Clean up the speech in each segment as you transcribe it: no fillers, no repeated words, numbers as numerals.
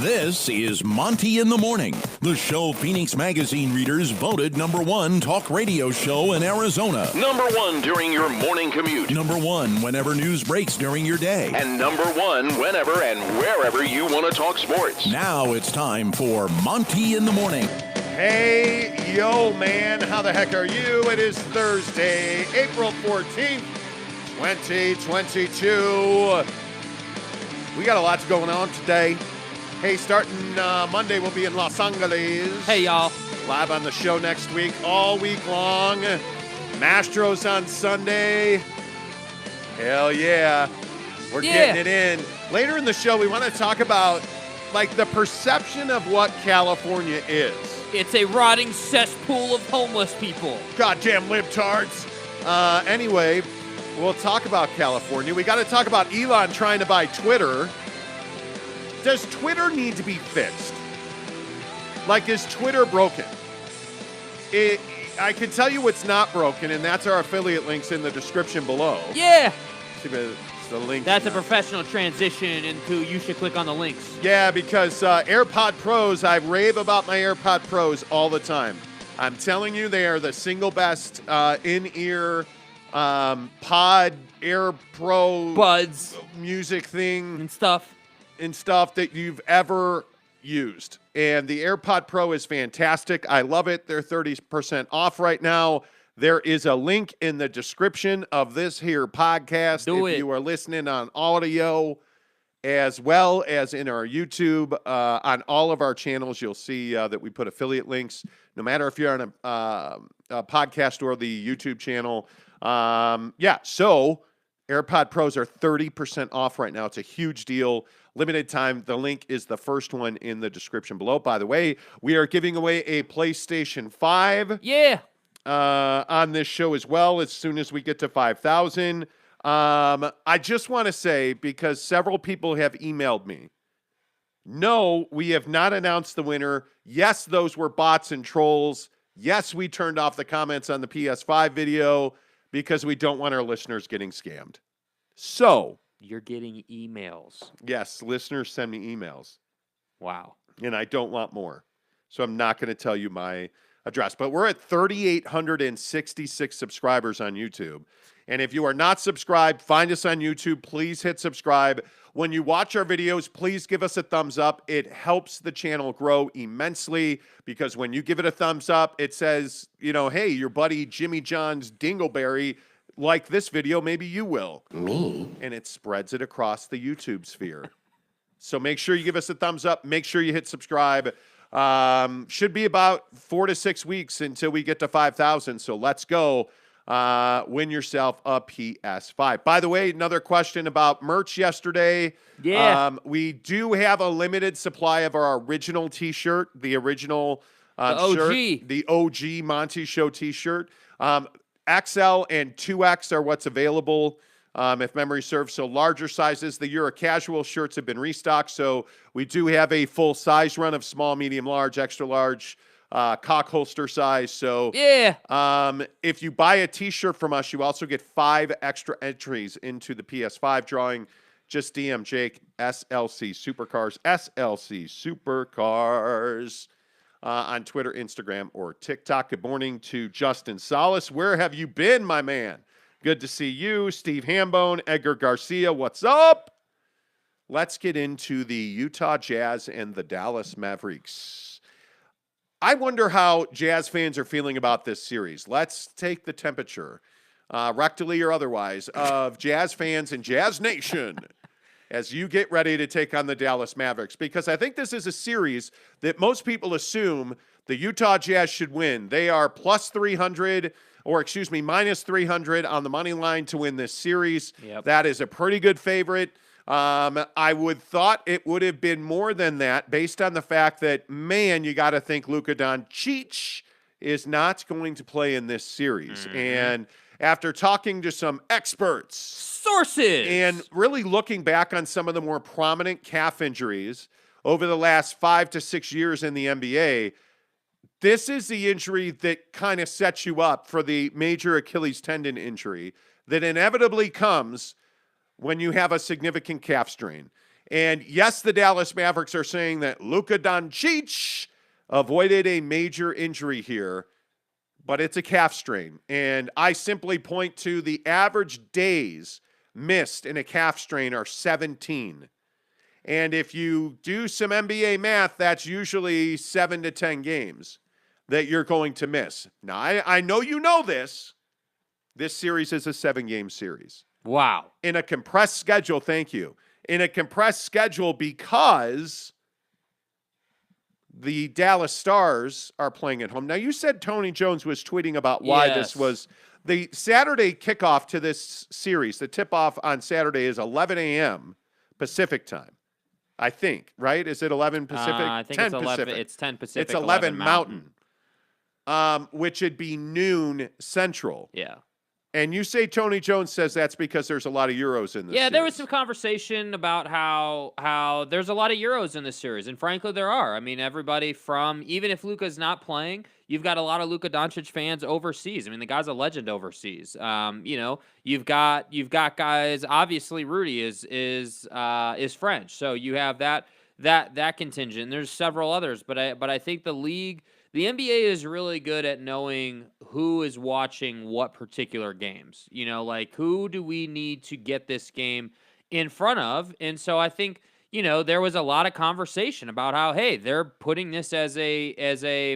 This is Monty in the Morning, the show Phoenix Magazine readers voted #1 talk radio show in Arizona. #1 during your morning commute. #1 whenever news breaks during your day. And #1 whenever and wherever you want to talk sports. Now it's time for Monty in the Morning. Hey, yo, man, how the heck are you? It is Thursday, April 14th, 2022. We got a lot going on today. Hey, starting Monday, we'll be in Los Angeles. Hey, y'all. Live on the show next week, all week long. Mastros on Sunday. Hell yeah. We're getting it in. Later in the show, we want to talk about, like, the perception of what California is. It's a rotting cesspool of homeless people. Goddamn libtards. Anyway, we'll talk about California. We got to talk about Elon trying to buy Twitter. Does Twitter need to be fixed? Like, is Twitter broken? I can tell you what's not broken, and that's our affiliate links in the description below. Yeah. See, but it's the link. That's a professional transition into you should click on the links. Yeah, because AirPod Pros, I rave about my AirPod Pros all the time. I'm telling you, they are the single best in-ear pod Air Pro Buds music thing and stuff that you've ever used. And the AirPod Pro is fantastic. I love it. They're 30% off right now. There is a link in the description of this here podcast. If you are listening on audio as well as in our YouTube, on all of our channels, you'll see that we put affiliate links, no matter if you're on a podcast or the YouTube channel. So AirPod Pros are 30% off right now. It's a huge deal. Limited time. The link is the first one in the description below. By the way, we are giving away a PlayStation 5 on this show as well as soon as we get to 5,000. I just want to say, because several people have emailed me, no, we have not announced the winner. Yes, those were bots and trolls. Yes, we turned off the comments on the PS5 video because we don't want our listeners getting scammed. So, you're getting emails. Yes, listeners send me emails. Wow. And I don't want more. So I'm not going to tell you my address. But we're at 3,866 subscribers on YouTube. And if you are not subscribed, find us on YouTube. Please hit subscribe. When you watch our videos, please give us a thumbs up. It helps the channel grow immensely because when you give it a thumbs up, it says, hey, your buddy Jimmy John's Dingleberry like this video, maybe you will. Me? And it spreads it across the YouTube sphere. So make sure you give us a thumbs up. Make sure you hit subscribe. Should be about 4 to 6 weeks until we get to 5,000. So let's go. Win yourself a PS5. By the way, another question about merch yesterday. Yeah. We do have a limited supply of our original T-shirt, the original OG. shirt, the OG Monty Show T-shirt. XL and 2X are what's available, if memory serves. So larger sizes. The Euro casual shirts have been restocked. So we do have a full size run of small, medium, large, extra large, cock holster size. So if you buy a T-shirt from us, you also get 5 extra entries into the PS5 drawing. Just DM Jake, SLC Supercars, on Twitter, Instagram, or TikTok. Good morning to Justin Salas. Where have you been, my man? Good to see you. Steve Hambone, Edgar Garcia, what's up? Let's get into the Utah Jazz and the Dallas Mavericks. I wonder how Jazz fans are feeling about this series. Let's take the temperature, rectally or otherwise, of Jazz fans and Jazz Nation as you get ready to take on the Dallas Mavericks, because I think this is a series that most people assume the Utah Jazz should win. They are minus 300 on the money line to win this series. Yep. That is a pretty good favorite. I would thought it would have been more than that based on the fact that, man, you got to think Luka Doncic is not going to play in this series. Mm-hmm. And after talking to some experts, sources, and really looking back on some of the more prominent calf injuries over the last 5 to 6 years in the NBA, this is the injury that kind of sets you up for the major Achilles tendon injury that inevitably comes when you have a significant calf strain. And yes, the Dallas Mavericks are saying that Luka Doncic avoided a major injury here, but it's a calf strain. And I simply point to the average days missed in a calf strain are 17. And if you do some NBA math, that's usually 7 to 10 games that you're going to miss. Now, I know you know this. This series is a 7-game series. Wow. In a compressed schedule, thank you. In a compressed schedule because the Dallas Stars are playing at home. Now, you said Tony Jones was tweeting about why this was the Saturday kickoff to this series. The tip-off on Saturday is 11 a.m. Pacific time, I think, right? Is it 11 Pacific? I think 10 it's 11. Pacific. It's 10 Pacific. It's 11 Mountain, which would be noon Central. Yeah. And you say Tony Jones says that's because there's a lot of Euros in this series. There was some conversation about how there's a lot of Euros in this series, and frankly, there are. I mean, everybody from, even if Luka's not playing, you've got a lot of Luka Doncic fans overseas. I mean, the guy's a legend overseas. You've got guys. Obviously, Rudy is French, so you have that contingent. And there's several others, but I think the league. The NBA is really good at knowing who is watching what particular games. Like who do we need to get this game in front of? And so I think, there was a lot of conversation about how, hey, they're putting this as a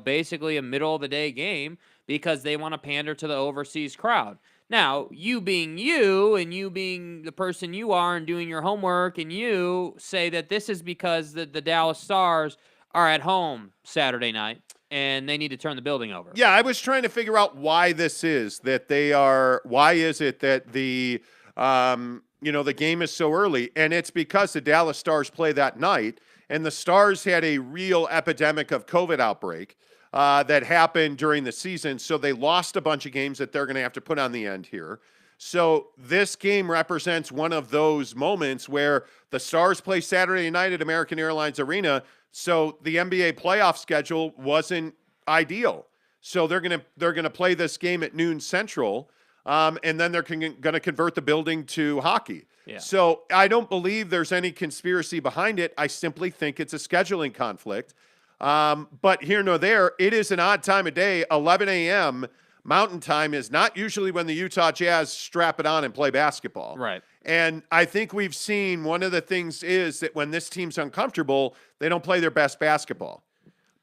basically a middle of the day game because they want to pander to the overseas crowd. Now, you being you and you being the person you are and doing your homework, and you say that this is because the Dallas Stars are at home Saturday night, and they need to turn the building over. Yeah, I was trying to figure out why this is that they are. Why is it that the game is so early? And it's because the Dallas Stars play that night, and the Stars had a real epidemic of COVID outbreak that happened during the season, so they lost a bunch of games that they're going to have to put on the end here. So this game represents one of those moments where the Stars play Saturday night at American Airlines Arena. So the NBA playoff schedule wasn't ideal. So they're gonna play this game at noon Central, and then they're going to convert the building to hockey. Yeah. So I don't believe there's any conspiracy behind it. I simply think it's a scheduling conflict. But here nor there, it is an odd time of day. 11 a.m. Mountain Time is not usually when the Utah Jazz strap it on and play basketball. Right. And I think we've seen one of the things is that when this team's uncomfortable, they don't play their best basketball.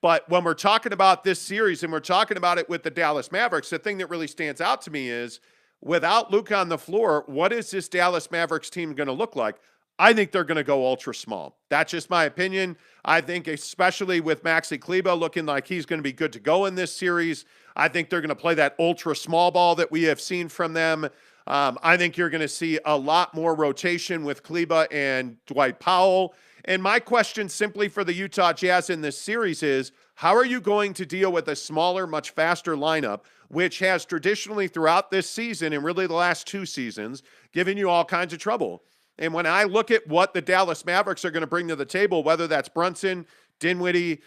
But when we're talking about this series and we're talking about it with the Dallas Mavericks, the thing that really stands out to me is without Luka on the floor, what is this Dallas Mavericks team going to look like? I think they're going to go ultra small. That's just my opinion. I think especially with Maxi Kleber looking like he's going to be good to go in this series, I think they're going to play that ultra small ball that we have seen from them. I think you're going to see a lot more rotation with Kleber and Dwight Powell. And my question simply for the Utah Jazz in this series is, how are you going to deal with a smaller, much faster lineup, which has traditionally throughout this season and really the last two seasons given you all kinds of trouble? And when I look at what the Dallas Mavericks are going to bring to the table, whether that's Brunson, Dinwiddie,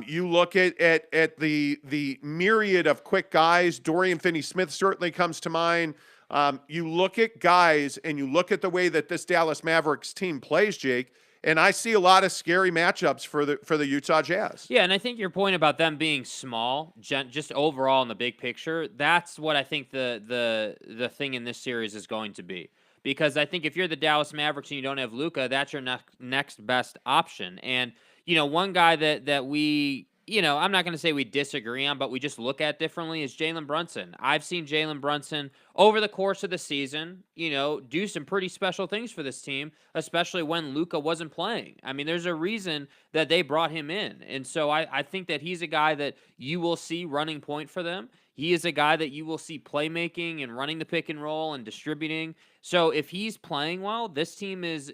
you look at the myriad of quick guys, Dorian Finney-Smith certainly comes to mind. You look at guys and you look at the way that this Dallas Mavericks team plays, Jake, and I see a lot of scary matchups for the Utah Jazz. Yeah, and I think your point about them being small, just overall in the big picture, that's what I think the thing in this series is going to be. Because I think if you're the Dallas Mavericks and you don't have Luka, that's your next best option. And, one guy that we, I'm not going to say we disagree on, but we just look at differently is Jalen Brunson. I've seen Jalen Brunson over the course of the season, do some pretty special things for this team, especially when Luka wasn't playing. I mean, there's a reason that they brought him in. And so I think that he's a guy that you will see running point for them. He is a guy that you will see playmaking and running the pick and roll and distributing. So if he's playing well, this team is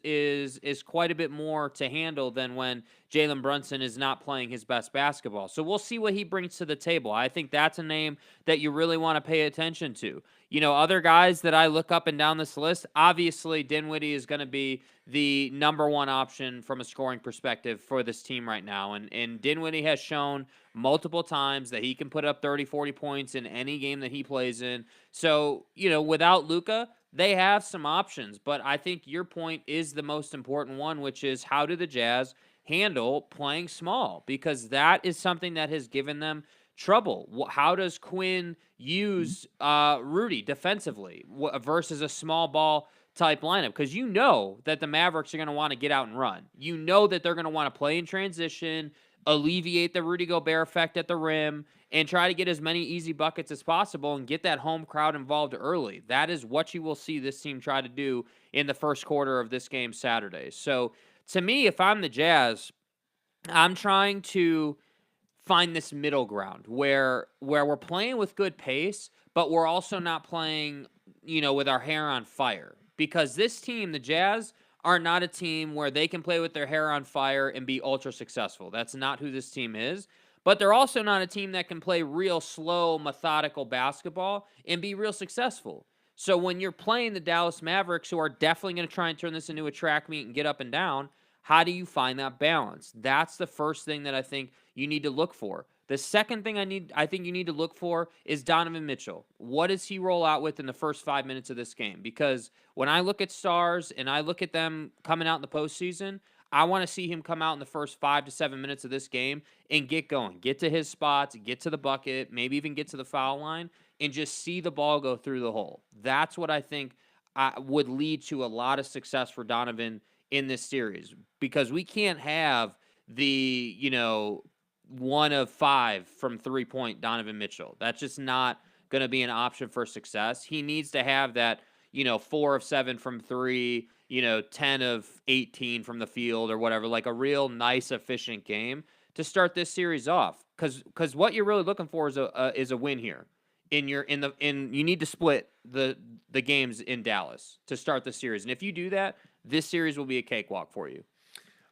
quite a bit more to handle than when Jalen Brunson is not playing his best basketball. So we'll see what he brings to the table. I think that's a name that you really want to pay attention to. Other guys that I look up and down this list, obviously Dinwiddie is going to be the number one option from a scoring perspective for this team right now. And Dinwiddie has shown multiple times that he can put up 30, 40 points in any game that he plays in. So, without Luka, they have some options. But I think your point is the most important one, which is how do the Jazz handle playing small? Because that is something that has given them trouble. How does Quinn use Rudy defensively versus a small ball type lineup? Because you know that the Mavericks are going to want to get out and run. You know that they're going to want to play in transition, alleviate the Rudy Gobert effect at the rim, and try to get as many easy buckets as possible and get that home crowd involved early. That is what you will see this team try to do in the first quarter of this game Saturday. So to me, if I'm the Jazz, I'm trying to find this middle ground where we're playing with good pace, but we're also not playing, with our hair on fire. Because this team, the Jazz, are not a team where they can play with their hair on fire and be ultra successful. That's not who this team is. But they're also not a team that can play real slow, methodical basketball and be real successful. So when you're playing the Dallas Mavericks, who are definitely going to try and turn this into a track meet and get up and down, how do you find that balance? That's the first thing that I think you need to look for. The second thing I think you need to look for is Donovan Mitchell. What does he roll out with in the first 5 minutes of this game? Because when I look at stars and I look at them coming out in the postseason, I want to see him come out in the first 5 to 7 minutes of this game and get going, get to his spots, get to the bucket, maybe even get to the foul line, and just see the ball go through the hole. That's what I think would lead to a lot of success for Donovan in this series, because we can't have the, 1 of 5 from 3-point Donovan Mitchell. That's just not going to be an option for success. He needs to have that, 4 of 7 from 3, 10 of 18 from the field or whatever, like a real nice, efficient game to start this series off. Because what you're really looking for is a win here. You need to split the games in Dallas to start the series. And if you do that, this series will be a cakewalk for you.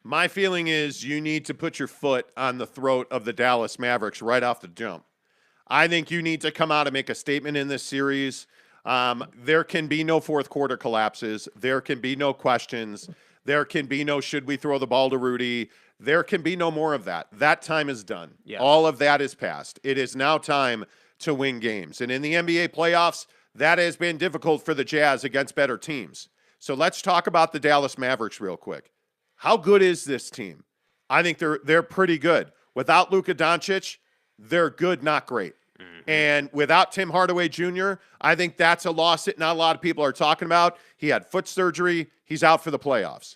My feeling is you need to put your foot on the throat of the Dallas Mavericks right off the jump. I think you need to come out and make a statement in this series. There can be no fourth quarter collapses. There can be no questions. There can be no should we throw the ball to Rudy. There can be no more of that. That time is done. Yes. All of that is past. It is now time to win games. And in the NBA playoffs, that has been difficult for the Jazz against better teams. So let's talk about the Dallas Mavericks real quick. How good is this team? I think they're pretty good. Without Luka Doncic, they're good, not great. Mm-hmm. And without Tim Hardaway Jr., I think that's a loss that not a lot of people are talking about. He had foot surgery. He's out for the playoffs.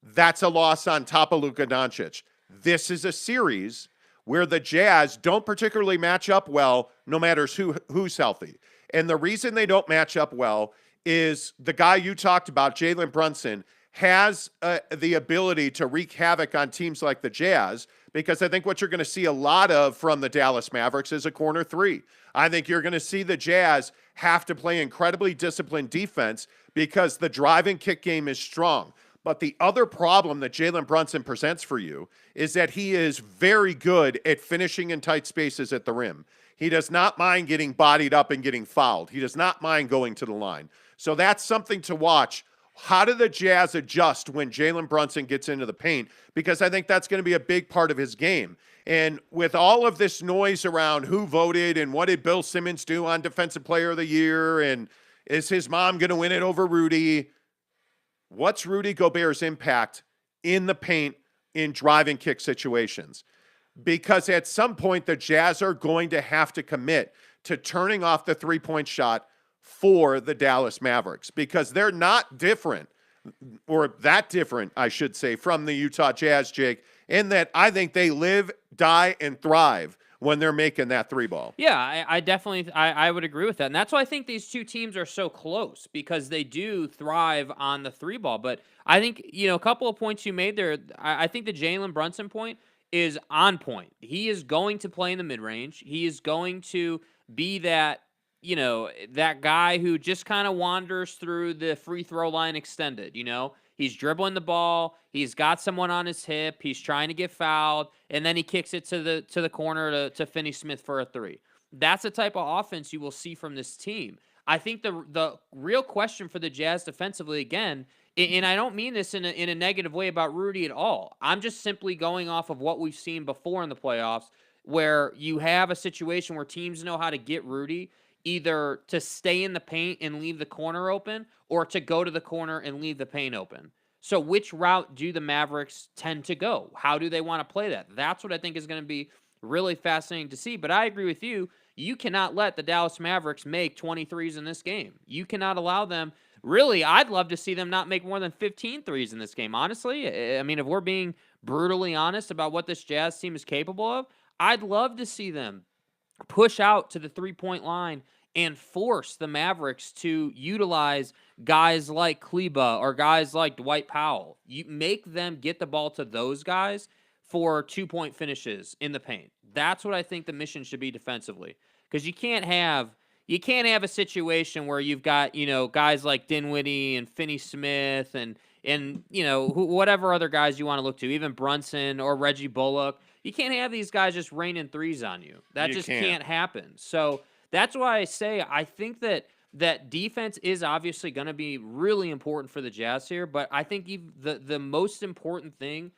That's a loss on top of Luka Doncic. This is a series where the Jazz don't particularly match up well, no matter who's healthy. And the reason they don't match up well is the guy you talked about, Jalen Brunson, has the ability to wreak havoc on teams like the Jazz, because I think what you're going to see a lot of from the Dallas Mavericks is a corner three. I think you're going to see the Jazz have to play incredibly disciplined defense because the drive and kick game is strong. But the other problem that Jalen Brunson presents for you is that he is very good at finishing in tight spaces at the rim. He does not mind getting bodied up and getting fouled. He does not mind going to the line. So that's something to watch. How do the Jazz adjust when Jalen Brunson gets into the paint? Because I think that's going to be a big part of his game. And with all of this noise around who voted and what did Bill Simmons do on Defensive Player of the Year, and is his mom going to win it over Rudy? What's Rudy Gobert's impact in the paint in drive and kick situations? Because at some point, the Jazz are going to have to commit to turning off the three-point shot for the Dallas Mavericks, because they're not different, or that different, I should say, from the Utah Jazz, Jake, in that I think they live, die, and thrive when they're making that three ball. Yeah, I definitely I would agree with that. And that's why I think these two teams are so close, because they do thrive on the three ball. But I think, a couple of points you made there, I think the Jalen Brunson point is on point. He is going to play in the mid-range. He is going to be that, that guy who just kind of wanders through the free throw line extended, He's dribbling the ball. He's got someone on his hip. He's trying to get fouled, and then he kicks it to the corner to Finney Smith for a three. That's the type of offense you will see from this team. I think the real question for the Jazz defensively, again, and I don't mean this in a negative way about Rudy at all. I'm just simply going off of what we've seen before in the playoffs, where you have a situation where teams know how to get Rudy either to stay in the paint and leave the corner open or to go to the corner and leave the paint open. So which route do the Mavericks tend to go? How do they want to play that? That's what I think is going to be really fascinating to see. But I agree with you. You cannot let the Dallas Mavericks make 23s in this game. You cannot allow them. Really, I'd love to see them not make more than 15 threes in this game, honestly. I mean, if we're being brutally honest about what this Jazz team is capable of, I'd love to see them push out to the three-point line and force the Mavericks to utilize guys like Kleba or guys like Dwight Powell. You make them get the ball to those guys for 2-point finishes in the paint. That's what I think the mission should be defensively. Because you can't have a situation where you've got, guys like Dinwiddie and Finney Smith and whatever other guys you want to look to, even Brunson or Reggie Bullock. You can't have these guys just raining threes on you. That just can't happen. So that's why I say I think that defense is obviously going to be really important for the Jazz here, but I think the most important thing,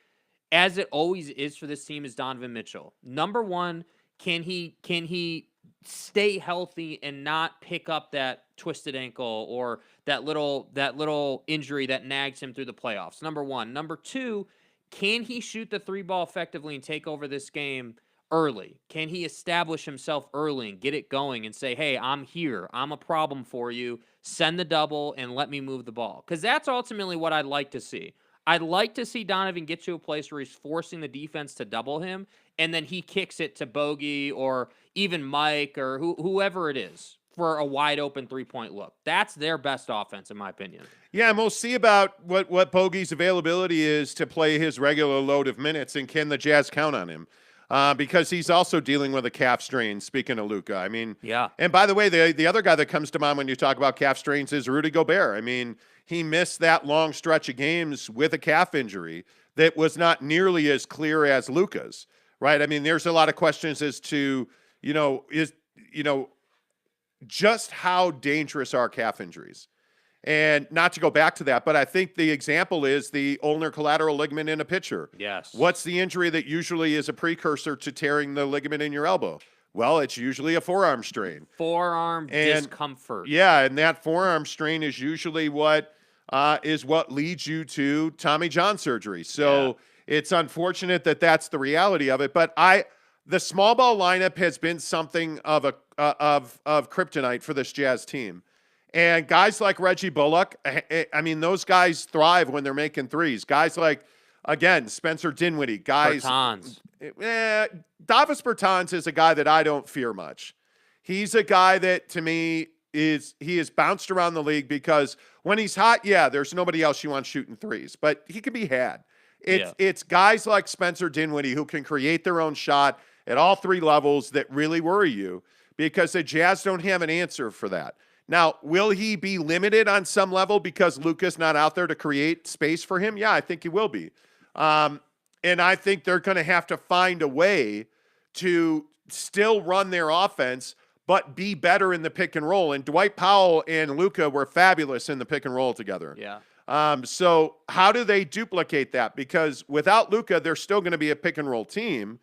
as it always is for this team, is Donovan Mitchell. Number one, can he stay healthy and not pick up that twisted ankle or that little injury that nags him through the playoffs? Number one. Number two, can he shoot the three ball effectively and take over this game early? Can he establish himself early and get it going and say, hey, I'm here. I'm a problem for you. Send the double and let me move the ball. Because that's ultimately what I'd like to see. I'd like to see Donovan get to a place where he's forcing the defense to double him, and then he kicks it to Bogey or even Mike or whoever it is for a wide-open three-point look. That's their best offense, in my opinion. Yeah, and we'll see about what Bogey's availability is to play his regular load of minutes, and can the Jazz count on him? Because he's also dealing with a calf strain, speaking of Luka. I mean, yeah. And by the way, the other guy that comes to mind when you talk about calf strains is Rudy Gobert. I mean, he missed that long stretch of games with a calf injury that was not nearly as clear as Luka's, right? I mean, there's a lot of questions as to, just how dangerous are calf injuries. And not to go back to that, but I think the example is the ulnar collateral ligament in a pitcher. Yes. What's the injury that usually is a precursor to tearing the ligament in your elbow? Well, it's usually a forearm strain. Forearm discomfort. Yeah, and that forearm strain is usually what leads you to Tommy John surgery. So It's unfortunate that that's the reality of it. But the small ball lineup has been something of kryptonite for this Jazz team. And guys like Reggie Bullock, I mean, those guys thrive when they're making threes. Guys like, again, Spencer Dinwiddie. Bertans. Davis Bertans is a guy that I don't fear much. He's a guy that, to me, he is bounced around the league because when he's hot, there's nobody else you want shooting threes. But he can be had. It's guys like Spencer Dinwiddie who can create their own shot at all three levels that really worry you because the Jazz don't have an answer for that. Now, will he be limited on some level because Luka's not out there to create space for him? Yeah, I think he will be. And I think they're going to have to find a way to still run their offense, but be better in the pick and roll. And Dwight Powell and Luka were fabulous in the pick and roll together. Yeah. So how do they duplicate that? Because without Luka, they're still going to be a pick and roll team.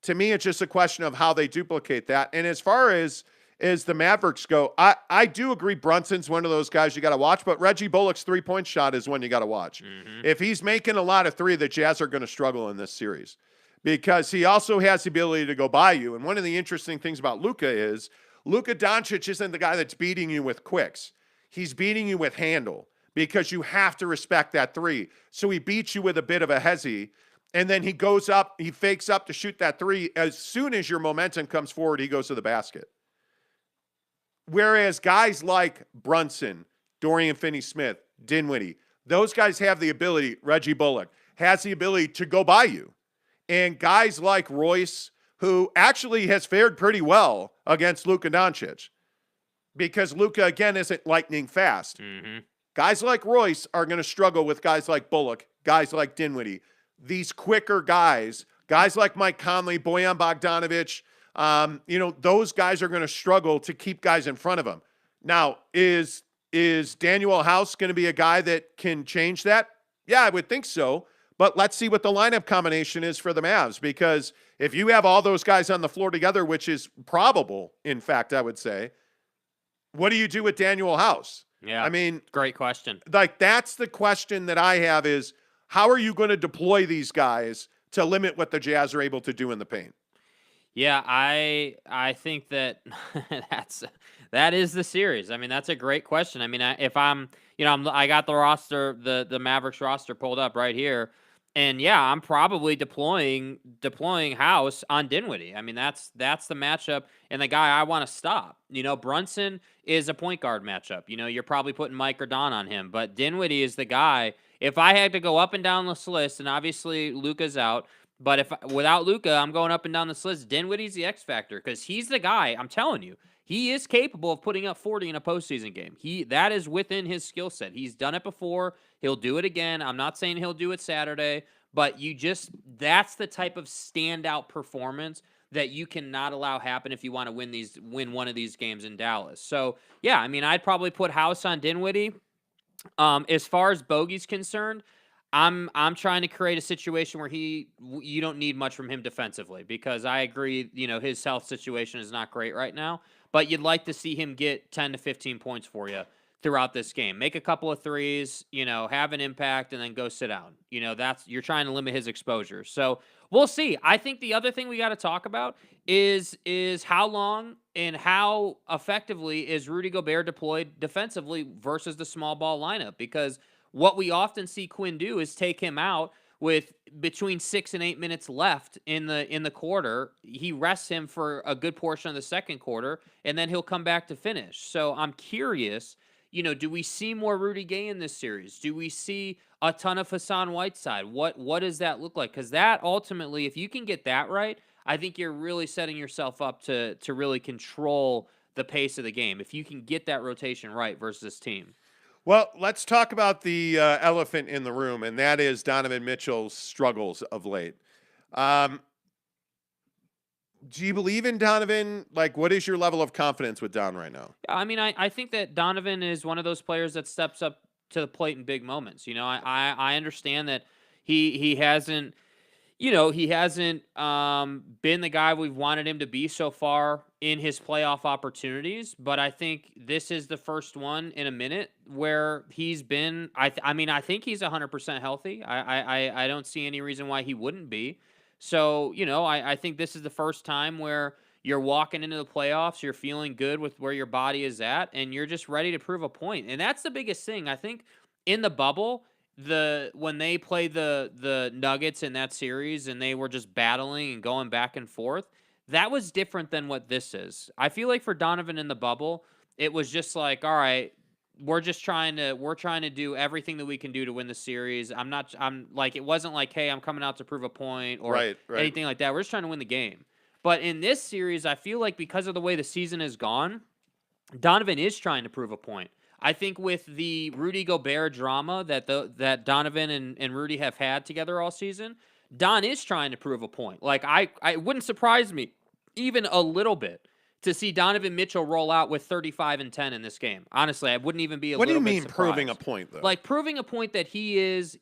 To me, it's just a question of how they duplicate that. And as far as the Mavericks go, I do agree Brunson's one of those guys you got to watch, but Reggie Bullock's three-point shot is one you got to watch. Mm-hmm. If he's making a lot of three, the Jazz are going to struggle in this series because he also has the ability to go by you. And one of the interesting things about Luka is Luka Doncic isn't the guy that's beating you with quicks. He's beating you with handle because you have to respect that three. So he beats you with a bit of a hezzy, and then he goes up, he fakes up to shoot that three. As soon as your momentum comes forward, he goes to the basket. Whereas guys like Brunson, Dorian Finney-Smith, Dinwiddie, those guys have the ability, Reggie Bullock, has the ability to go by you. And guys like Royce, who actually has fared pretty well against Luka Doncic, because Luka, again, isn't lightning fast. Mm-hmm. Guys like Royce are going to struggle with guys like Bullock, guys like Dinwiddie. These quicker guys like Mike Conley, Bojan Bogdanovic, those guys are going to struggle to keep guys in front of them. Now, is Daniel House going to be a guy that can change that? Yeah, I would think so. But let's see what the lineup combination is for the Mavs, because if you have all those guys on the floor together, which is probable, in fact, I would say, what do you do with Daniel House? Yeah. I mean, great question. Like, that's the question that I have is, how are you going to deploy these guys to limit what the Jazz are able to do in the paint? Yeah, I think that that is the series. I mean, that's a great question. I mean, if I'm, I got the roster, the Mavericks roster pulled up right here, and yeah, I'm probably deploying House on Dinwiddie. I mean, that's the matchup and the guy I want to stop. Brunson is a point guard matchup. You're probably putting Mike or Don on him, but Dinwiddie is the guy. If I had to go up and down this list, and obviously Luka's out. But without Luka, I'm going up and down this list. Dinwiddie's the X factor because he's the guy. I'm telling you, he is capable of putting up 40 in a postseason game. That is within his skill set. He's done it before. He'll do it again. I'm not saying he'll do it Saturday, but that's the type of standout performance that you cannot allow happen if you want to win one of these games in Dallas. So yeah, I mean, I'd probably put House on Dinwiddie. As far as Bogey's concerned, I'm trying to create a situation where you don't need much from him defensively because I agree, his health situation is not great right now, but you'd like to see him get 10 to 15 points for you throughout this game. Make a couple of threes, have an impact and then go sit down. You're trying to limit his exposure. So we'll see. I think the other thing we got to talk about is how long and how effectively is Rudy Gobert deployed defensively versus the small ball lineup, because what we often see Quinn do is take him out with between 6 and 8 minutes left in the quarter. He rests him for a good portion of the second quarter, and then he'll come back to finish. So I'm curious, do we see more Rudy Gay in this series? Do we see a ton of Hassan Whiteside? What does that look like? Because that ultimately, if you can get that right, I think you're really setting yourself up to really control the pace of the game. If you can get that rotation right versus this team. Well, let's talk about the elephant in the room, and that is Donovan Mitchell's struggles of late. Do you believe in Donovan? Like, what is your level of confidence with Don right now? I mean, I think that Donovan is one of those players that steps up to the plate in big moments. I understand that he hasn't, been the guy we've wanted him to be so far in his playoff opportunities, but I think this is the first one in a minute where he's been. I think he's 100% healthy. I don't see any reason why he wouldn't be. So I think this is the first time where you're walking into the playoffs, you're feeling good with where your body is at, and you're just ready to prove a point. And that's the biggest thing. I think in the bubble, when they played the Nuggets in that series and they were just battling and going back and forth, that was different than what this is. I feel like for Donovan in the bubble, it was just like, all right, we're trying to do everything that we can do to win the series. It wasn't like, hey, I'm coming out to prove a point or anything like that. We're just trying to win the game. But in this series, I feel like because of the way the season has gone, Donovan is trying to prove a point. I think with the Rudy Gobert drama that Donovan and Rudy have had together all season, Don is trying to prove a point. Like, I wouldn't surprise me even a little bit to see Donovan Mitchell roll out with 35 and 10 in this game. Honestly, I wouldn't even be a little bit surprised. What do you mean proving a point, though? Like, proving a point that he is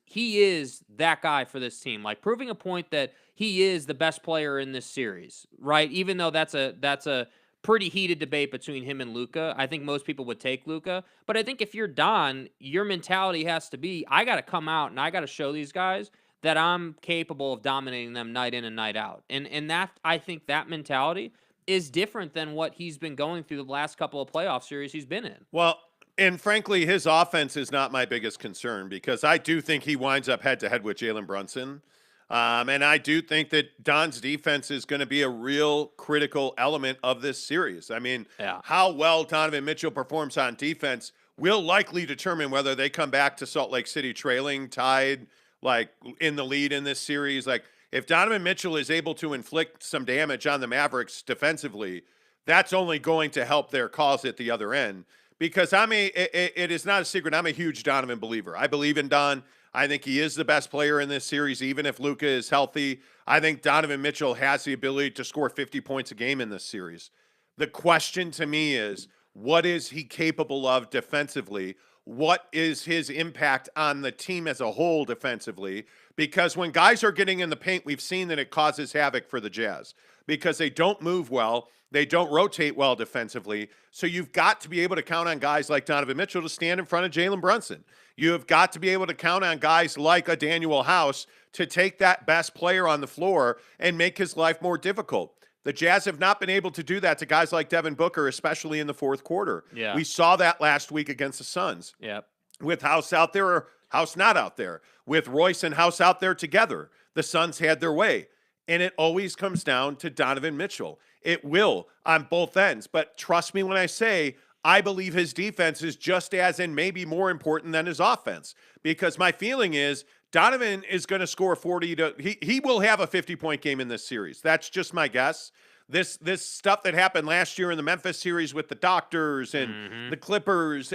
that guy for this team. Like, proving a point that he is the best player in this series, right? Even though that's a pretty heated debate between him and Luka. I think most people would take Luka. But I think if you're Don, your mentality has to be, I got to come out and I got to show these guys that I'm capable of dominating them night in and night out. And that, I think that mentality is different than what he's been going through the last couple of playoff series he's been in. Well, and frankly, his offense is not my biggest concern because I do think he winds up head-to-head with Jalen Brunson. And I do think that Don's defense is going to be a real critical element of this series. I mean, how well Donovan Mitchell performs on defense will likely determine whether they come back to Salt Lake City trailing, tied, like in the lead in this series. Like, if Donovan Mitchell is able to inflict some damage on the Mavericks defensively, that's only going to help their cause at the other end. Because it is not a secret, I'm a huge Donovan believer. I believe in Don. I think he is the best player in this series, even if Luka is healthy. I think Donovan Mitchell has the ability to score 50 points a game in this series. The question to me is, what is he capable of defensively? What is his impact on the team as a whole defensively? Because when guys are getting in the paint, we've seen that it causes havoc for the Jazz. because they don't move well. They don't rotate well defensively. So you've got to be able to count on guys like Donovan Mitchell to stand in front of Jalen Brunson. You have got to be able to count on guys like a Daniel House to take that best player on the floor and make his life more difficult. The Jazz have not been able to do that to guys like Devin Booker, especially in the fourth quarter. Yeah. We saw that last week against the Suns. Yep. With House out there or House not out there. With Royce and House out there together, the Suns had their way. And it always comes down to Donovan Mitchell. It will on both ends. But trust me when I say I believe his defense is just as and maybe more important than his offense. Because my feeling is Donovan is going to score 40 to he will have a 50-point game in this series. That's just my guess. This stuff that happened last year in the Memphis series with the Doctors and the Clippers,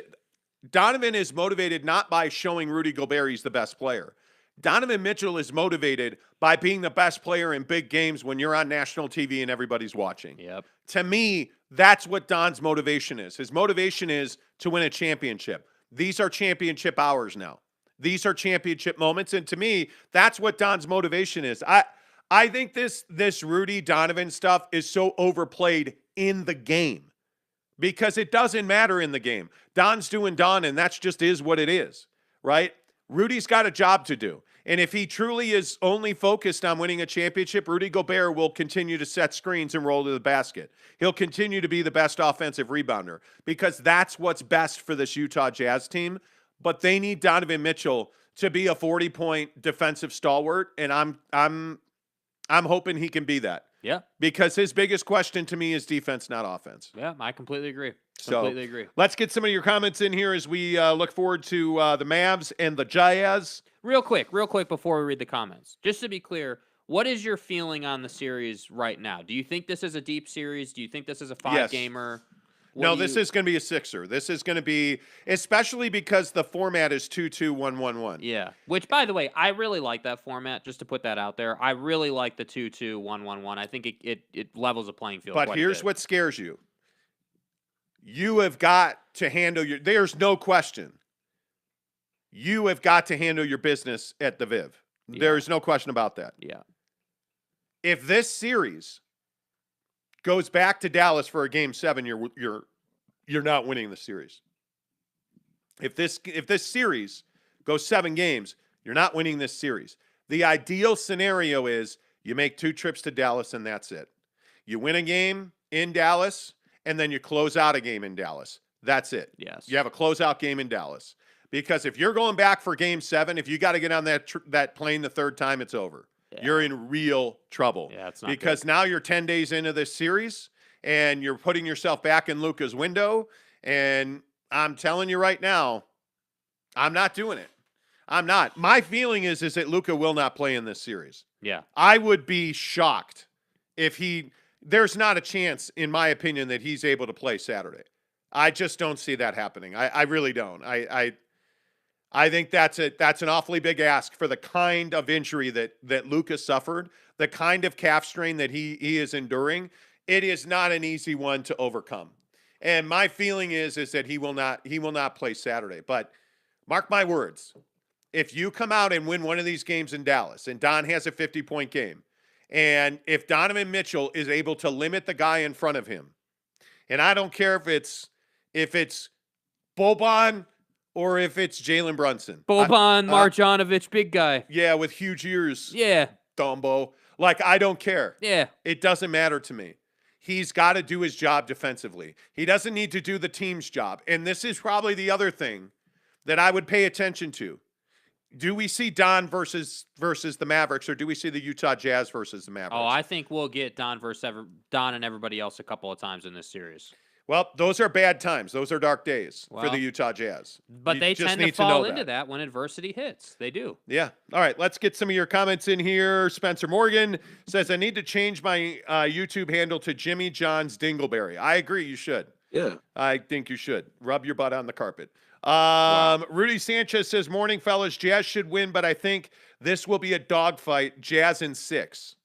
Donovan is motivated not by showing Rudy Gobert he's the best player. Donovan Mitchell is motivated by being the best player in big games when you're on national TV and everybody's watching. Yep. To me, that's what Don's motivation is. His motivation is to win a championship. These are championship hours now. These are championship moments. And to me, that's what Don's motivation is. I think this Rudy Donovan stuff is so overplayed in the game because it doesn't matter in the game. Don's doing Don, and that's just is what it is, right? Rudy's got a job to do. And if he truly is only focused on winning a championship, Rudy Gobert will continue to set screens and roll to the basket. He'll continue to be the best offensive rebounder because that's what's best for this Utah Jazz team. But they need Donovan Mitchell to be a 40-point defensive stalwart, and I'm hoping he can be that. Yeah. Because his biggest question to me is defense, not offense. Yeah, I completely agree. Completely agree. Let's get some of your comments in here as we look forward to the Mavs and the Jazz. Real quick before we read the comments. Just to be clear, what is your feeling on the series right now? Do you think this is a deep series? Do you think this is a five-gamer? No, this is going to be a sixer. This is going to be, especially because the format is 2-2-1-1-1. Yeah. Which, by the way, I really like that format, just to put that out there. I really like the 2-2-1-1-1. I think it levels the playing field. But here's what scares you. You have got to handle there's no question. You have got to handle your business at the Viv. Yeah. There's no question about that. Yeah. If this series goes back to Dallas for a game 7, you're not winning the series. If this series goes 7 games, you're not winning this series. The ideal scenario is you make 2 trips to Dallas and that's it. You win a game in Dallas and then you close out a game in Dallas. That's it. Yes. You have a closeout game in Dallas. Because if you're going back for game 7, if you got to get on that plane the 3rd time, it's over. Yeah. You're in real trouble. Yeah, it's not because good. Now you're 10 days into this series and you're putting yourself back in Luka's window. And I'm telling you right now, I'm not doing it. I'm not. My feeling is that Luka will not play in this series. Yeah. I would be shocked if there's not a chance, in my opinion, that he's able to play Saturday. I just don't see that happening. I really don't. I think that's an awfully big ask for the kind of injury that Luka suffered, the kind of calf strain that he is enduring. It is not an easy one to overcome. And my feeling is that he will not play Saturday. But mark my words, if you come out and win one of these games in Dallas, and Don has a 50-point game, and if Donovan Mitchell is able to limit the guy in front of him, and I don't care if it's Boban or if it's Jalen Brunson. Boban Marjanovic, big guy. Yeah, with huge ears. Yeah. Dumbo. Like, I don't care. Yeah. It doesn't matter to me. He's got to do his job defensively. He doesn't need to do the team's job. And this is probably the other thing that I would pay attention to. Do we see Don versus the Mavericks, or do we see the Utah Jazz versus the Mavericks? Oh, I think we'll get Don and everybody else a couple of times in this series. Well, those are bad times. Those are dark days for the Utah Jazz. But they tend to fall into that when adversity hits. They do. Yeah. All right. Let's get some of your comments in here. Spencer Morgan says, I need to change my YouTube handle to Jimmy John's Dingleberry. I agree. You should. Yeah. I think you should. Rub your butt on the carpet. Wow. Rudy Sanchez says, morning, fellas. Jazz should win, but I think this will be a dogfight. Jazz in 6.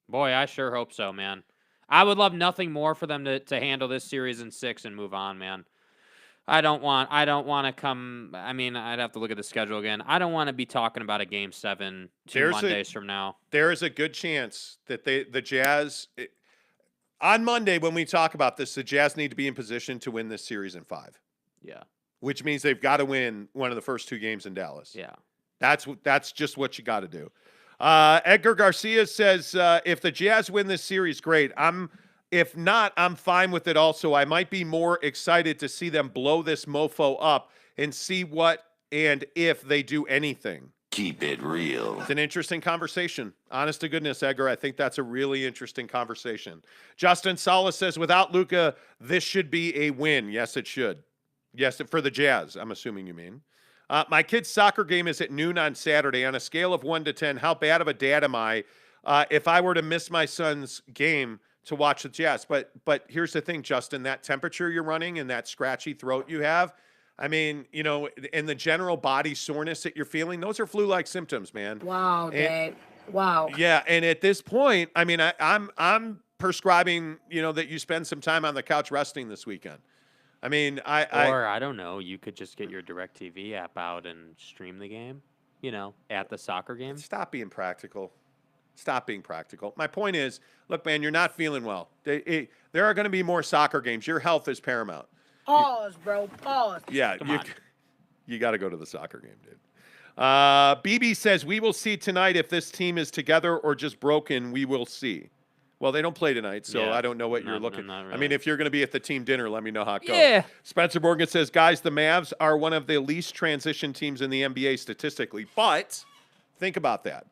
Boy, I sure hope so, man. I would love nothing more for them to handle this series in 6 and move on, man. I don't want to come. I mean, I'd have to look at the schedule again. I don't want to be talking about a Game 7 Mondays from now. There is a good chance that the Jazz on Monday when we talk about this, the Jazz need to be in position to win this series in 5. Yeah. Which means they've got to win one of the first 2 games in Dallas. Yeah. That's just what you got to do. Edgar Garcia says, if the Jazz win this series, great. If not, I'm fine with it also. I might be more excited to see them blow this mofo up and see what and if they do anything. Keep it real. It's an interesting conversation. Honest to goodness, Edgar, I think that's a really interesting conversation. Justin Salas says, without Luka, this should be a win. Yes, it should. Yes, for the Jazz, I'm assuming you mean. My kid's soccer game is at noon on Saturday. On a scale of 1 to 10, how bad of a dad am I if I were to miss my son's game to watch the Jazz? But here's the thing, Justin, that temperature you're running and that scratchy throat you have, I mean, and the general body soreness that you're feeling, those are flu-like symptoms, man. Wow, Dad. Wow. Yeah, and at this point, I mean, I'm prescribing, that you spend some time on the couch resting this weekend. I mean, I don't know. You could just get your DirecTV app out and stream the game, at the soccer game. Stop being practical. Stop being practical. My point is, look, man, you're not feeling well. There are going to be more soccer games. Your health is paramount. Pause, bro. Pause. Yeah, you got to go to the soccer game, dude. BB says, we will see tonight if this team is together or just broken. We will see. Well, they don't play tonight, so I don't know what you're looking. Not really. I mean, if you're going to be at the team dinner, let me know how it goes. Yeah. Spencer Morgan says, guys, the Mavs are one of the least transition teams in the NBA statistically. But think about that.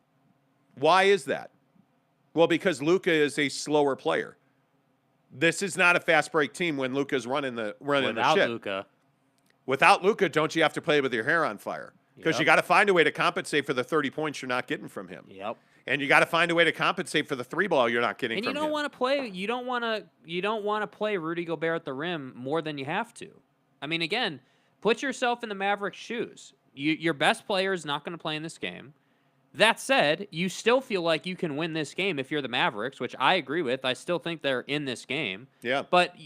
Why is that? Well, because Luka is a slower player. This is not a fast break team when Luka's running the ship. Luka. Without Luka, don't you have to play with your hair on fire? Because you got to find a way to compensate for the 30 points you're not getting from him. Yep. And you got to find a way to compensate for the 3-ball you're not getting and from him. And you don't want to play Rudy Gobert at the rim more than you have to. I mean, again, put yourself in the Mavericks' shoes. Your best player is not going to play in this game. That said, you still feel like you can win this game if you're the Mavericks, which I agree with. I still think they're in this game. Yeah. But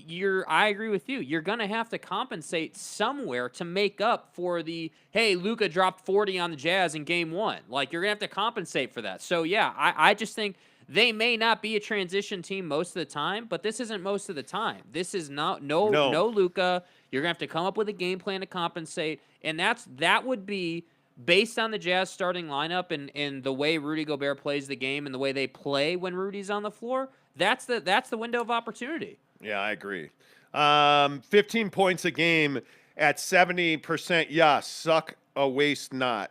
I agree with you. You're going to have to compensate somewhere to make up for hey, Luka dropped 40 on the Jazz in game 1. Like, you're going to have to compensate for that. So, yeah, I just think they may not be a transition team most of the time, but this isn't most of the time. This is no Luka. You're going to have to come up with a game plan to compensate, and that would be based on the Jazz starting lineup and the way Rudy Gobert plays the game and the way they play when Rudy's on the floor. That's the window of opportunity. Yeah, I agree. 15 points a game at 70%. Yeah, suck a waste not.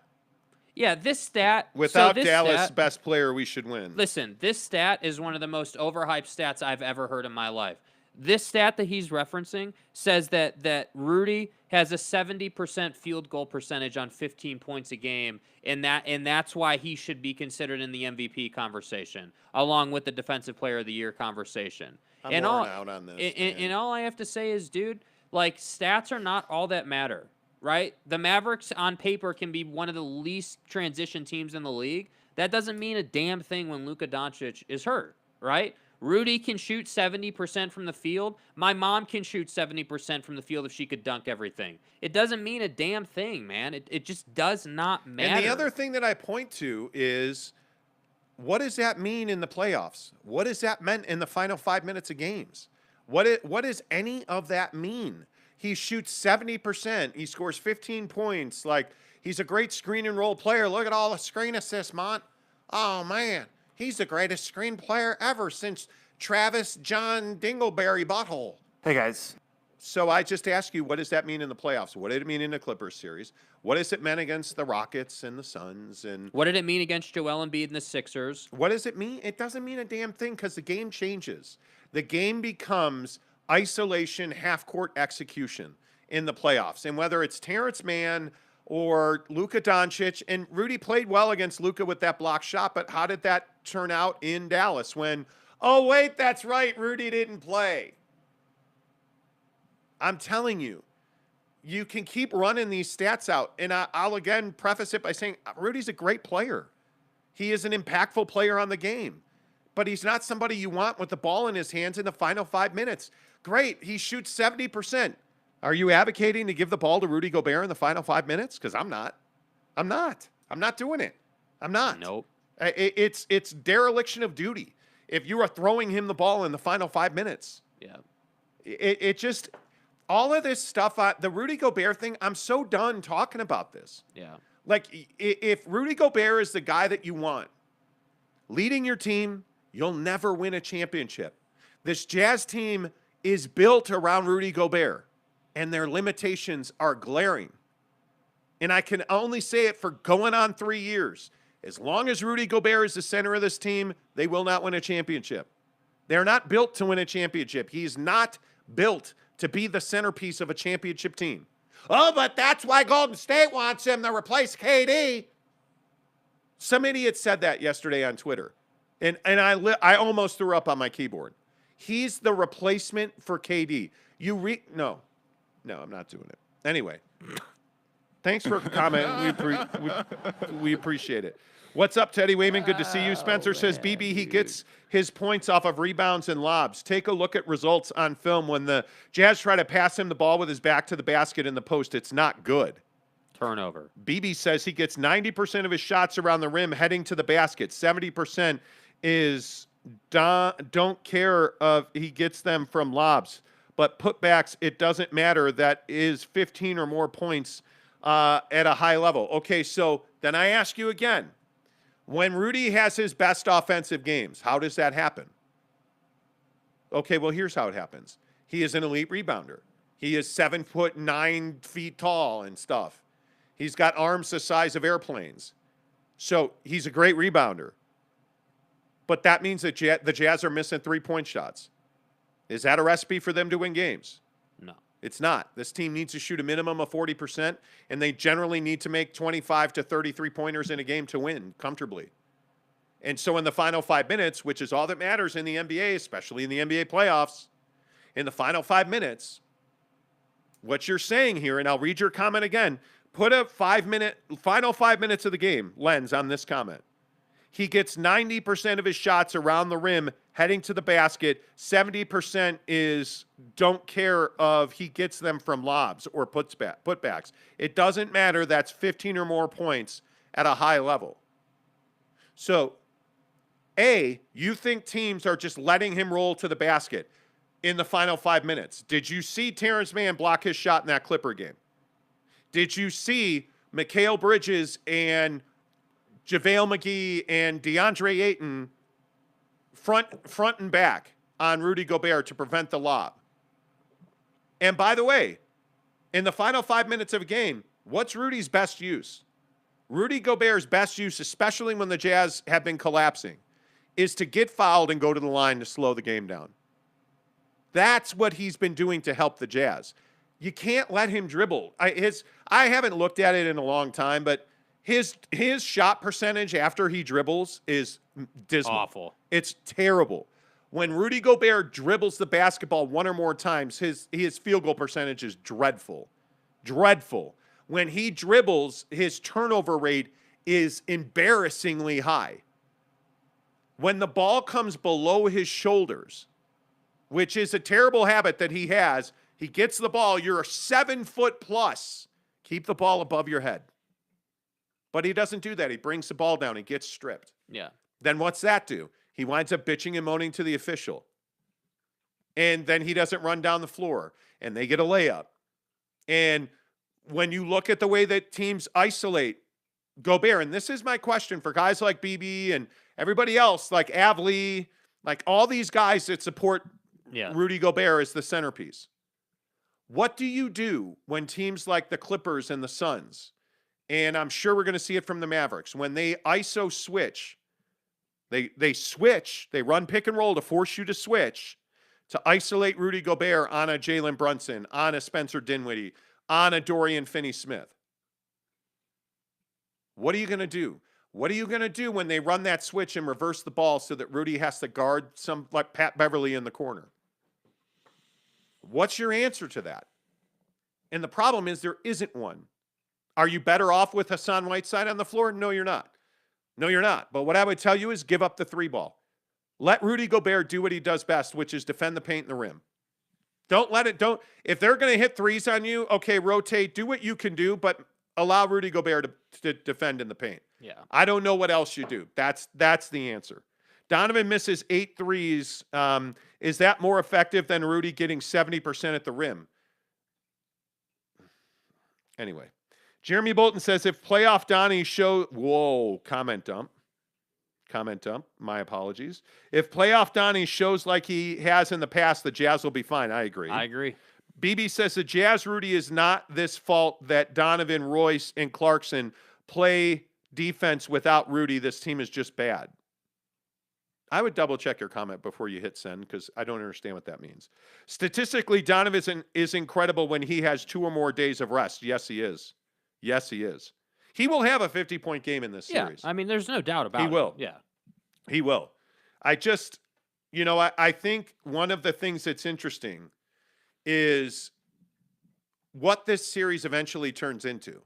Yeah, this stat. Without Dallas' best player, we should win. Listen, this stat is one of the most overhyped stats I've ever heard in my life. This stat that he's referencing says that Rudy has a 70% field goal percentage on 15 points a game, and that's why he should be considered in the MVP conversation, along with the Defensive Player of the Year conversation. I'm worn out on this. And all I have to say is, dude, like, stats are not all that matter, right? The Mavericks on paper can be one of the least transition teams in the league. That doesn't mean a damn thing when Luka Doncic is hurt, right? Rudy can shoot 70% from the field. My mom can shoot 70% from the field if she could dunk everything. It doesn't mean a damn thing, man. It just does not matter. And the other thing that I point to is, what does that mean in the playoffs? What does that mean in the final 5 minutes of games? What does any of that mean? He shoots 70%. He scores 15 points. Like, he's a great screen and roll player. Look at all the screen assists, Mont. Oh, man. He's the greatest screen player ever since Travis John Dingleberry Butthole. Hey, guys. So I just ask you, what does that mean in the playoffs? What did it mean in the Clippers series? What does it mean against the Rockets and the Suns? And what did it mean against Joel Embiid and the Sixers? What does it mean? It doesn't mean a damn thing because the game changes. The game becomes isolation, half-court execution in the playoffs. And whether it's Terrence Mann or Luka Doncic, and Rudy played well against Luka with that block shot, but how did that turn out in Dallas when, oh, wait, that's right, Rudy didn't play? I'm telling you, you can keep running these stats out, and I'll again preface it by saying Rudy's a great player. He is an impactful player on the game, but he's not somebody you want with the ball in his hands in the final 5 minutes. Great, he shoots 70%. Are you advocating to give the ball to Rudy Gobert in the final 5 minutes? Because I'm not. I'm not doing it. I'm not. Nope. It's dereliction of duty if you are throwing him the ball in the final 5 minutes. Yeah. It just, all of this stuff, the Rudy Gobert thing, I'm so done talking about this. Yeah. Like, if Rudy Gobert is the guy that you want leading your team, you'll never win a championship. This Jazz team is built around Rudy Gobert, and their limitations are glaring. And I can only say it for going on 3 years. As long as Rudy Gobert is the center of this team, they will not win a championship. They're not built to win a championship. He's not built to be the centerpiece of a championship team. Oh, but that's why Golden State wants him to replace KD. Some idiot said that yesterday on Twitter. And I almost threw up on my keyboard. He's the replacement for KD. No, I'm not doing it. Anyway, thanks for commenting. We appreciate it. What's up, Teddy Wayman? Good to see you. Spencer says, BB, he gets his points off of rebounds and lobs. Take a look at results on film. When the Jazz try to pass him the ball with his back to the basket in the post, it's not good. Turnover. BB says he gets 90% of his shots around the rim heading to the basket. 70% is don't care if he gets them from lobs. But putbacks, it doesn't matter. That is 15 or more points at a high level. Okay, so then I ask you again. When Rudy has his best offensive games, how does that happen? Okay, well, here's how it happens. He is an elite rebounder. He is 7 foot 9 feet tall and stuff. He's got arms the size of airplanes. So he's a great rebounder. But that means that the Jazz are missing 3-point shots. Is that a recipe for them to win games? No. It's not. This team needs to shoot a minimum of 40%, and they generally need to make 25 to 33 pointers in a game to win comfortably. And so in the final 5 minutes, which is all that matters in the NBA, especially in the NBA playoffs, in the final 5 minutes, what you're saying here, and I'll read your comment again, put a final 5 minutes of the game lens on this comment. He gets 90% of his shots around the rim heading to the basket. 70% is don't care if he gets them from lobs or putbacks. It doesn't matter. That's 15 or more points at a high level. So, A, you think teams are just letting him roll to the basket in the final 5 minutes. Did you see Terrence Mann block his shot in that Clipper game? Did you see Mikal Bridges and JaVale McGee and DeAndre Ayton front and back on Rudy Gobert to prevent the lob? And by the way, in the final 5 minutes of a game, what's Rudy's best use? Rudy Gobert's best use, especially when the Jazz have been collapsing, is to get fouled and go to the line to slow the game down. That's what he's been doing to help the Jazz. You can't let him dribble. I haven't looked at it in a long time, but his shot percentage after he dribbles is dismal. Awful. It's terrible. When Rudy Gobert dribbles the basketball one or more times, his field goal percentage is dreadful. Dreadful. When he dribbles, his turnover rate is embarrassingly high. When the ball comes below his shoulders, which is a terrible habit that he has, he gets the ball, you're 7 foot plus. Keep the ball above your head. But he doesn't do that. He brings the ball down. He gets stripped. Yeah. Then what's that do? He winds up bitching and moaning to the official. And then he doesn't run down the floor. And they get a layup. And when you look at the way that teams isolate Gobert, and this is my question for guys like BB and everybody else, like Avli, like all these guys that support Rudy Gobert as the centerpiece. What do you do when teams like the Clippers and the Suns, and I'm sure we're going to see it from the Mavericks, when they ISO switch, they switch, they run pick and roll to force you to switch to isolate Rudy Gobert on a Jalen Brunson, on a Spencer Dinwiddie, on a Dorian Finney-Smith? What are you going to do? What are you going to do when they run that switch and reverse the ball so that Rudy has to guard some like Pat Beverly in the corner? What's your answer to that? And the problem is there isn't one. Are you better off with Hassan Whiteside on the floor? No, you're not. No, you're not. But what I would tell you is give up the 3 ball. Let Rudy Gobert do what he does best, which is defend the paint and the rim. If they're going to hit threes on you, okay, rotate, do what you can do, but allow Rudy Gobert to defend in the paint. Yeah. I don't know what else you do. That's the answer. Donovan misses 8 threes. Is that more effective than Rudy getting 70% at the rim? Anyway, Jeremy Bolton says if playoff Donnie comment dump. My apologies. If playoff Donnie shows like he has in the past, the Jazz will be fine. I agree. BB says the Jazz Rudy is not this fault that Donovan, Royce, and Clarkson play defense without Rudy. This team is just bad. I would double check your comment before you hit send because I don't understand what that means. Statistically, Donovan is incredible when he has 2 or more days of rest. Yes, he is. He will have a 50-point game in this series. I mean, there's no doubt about it. He will. Yeah. He will. I think one of the things that's interesting is what this series eventually turns into.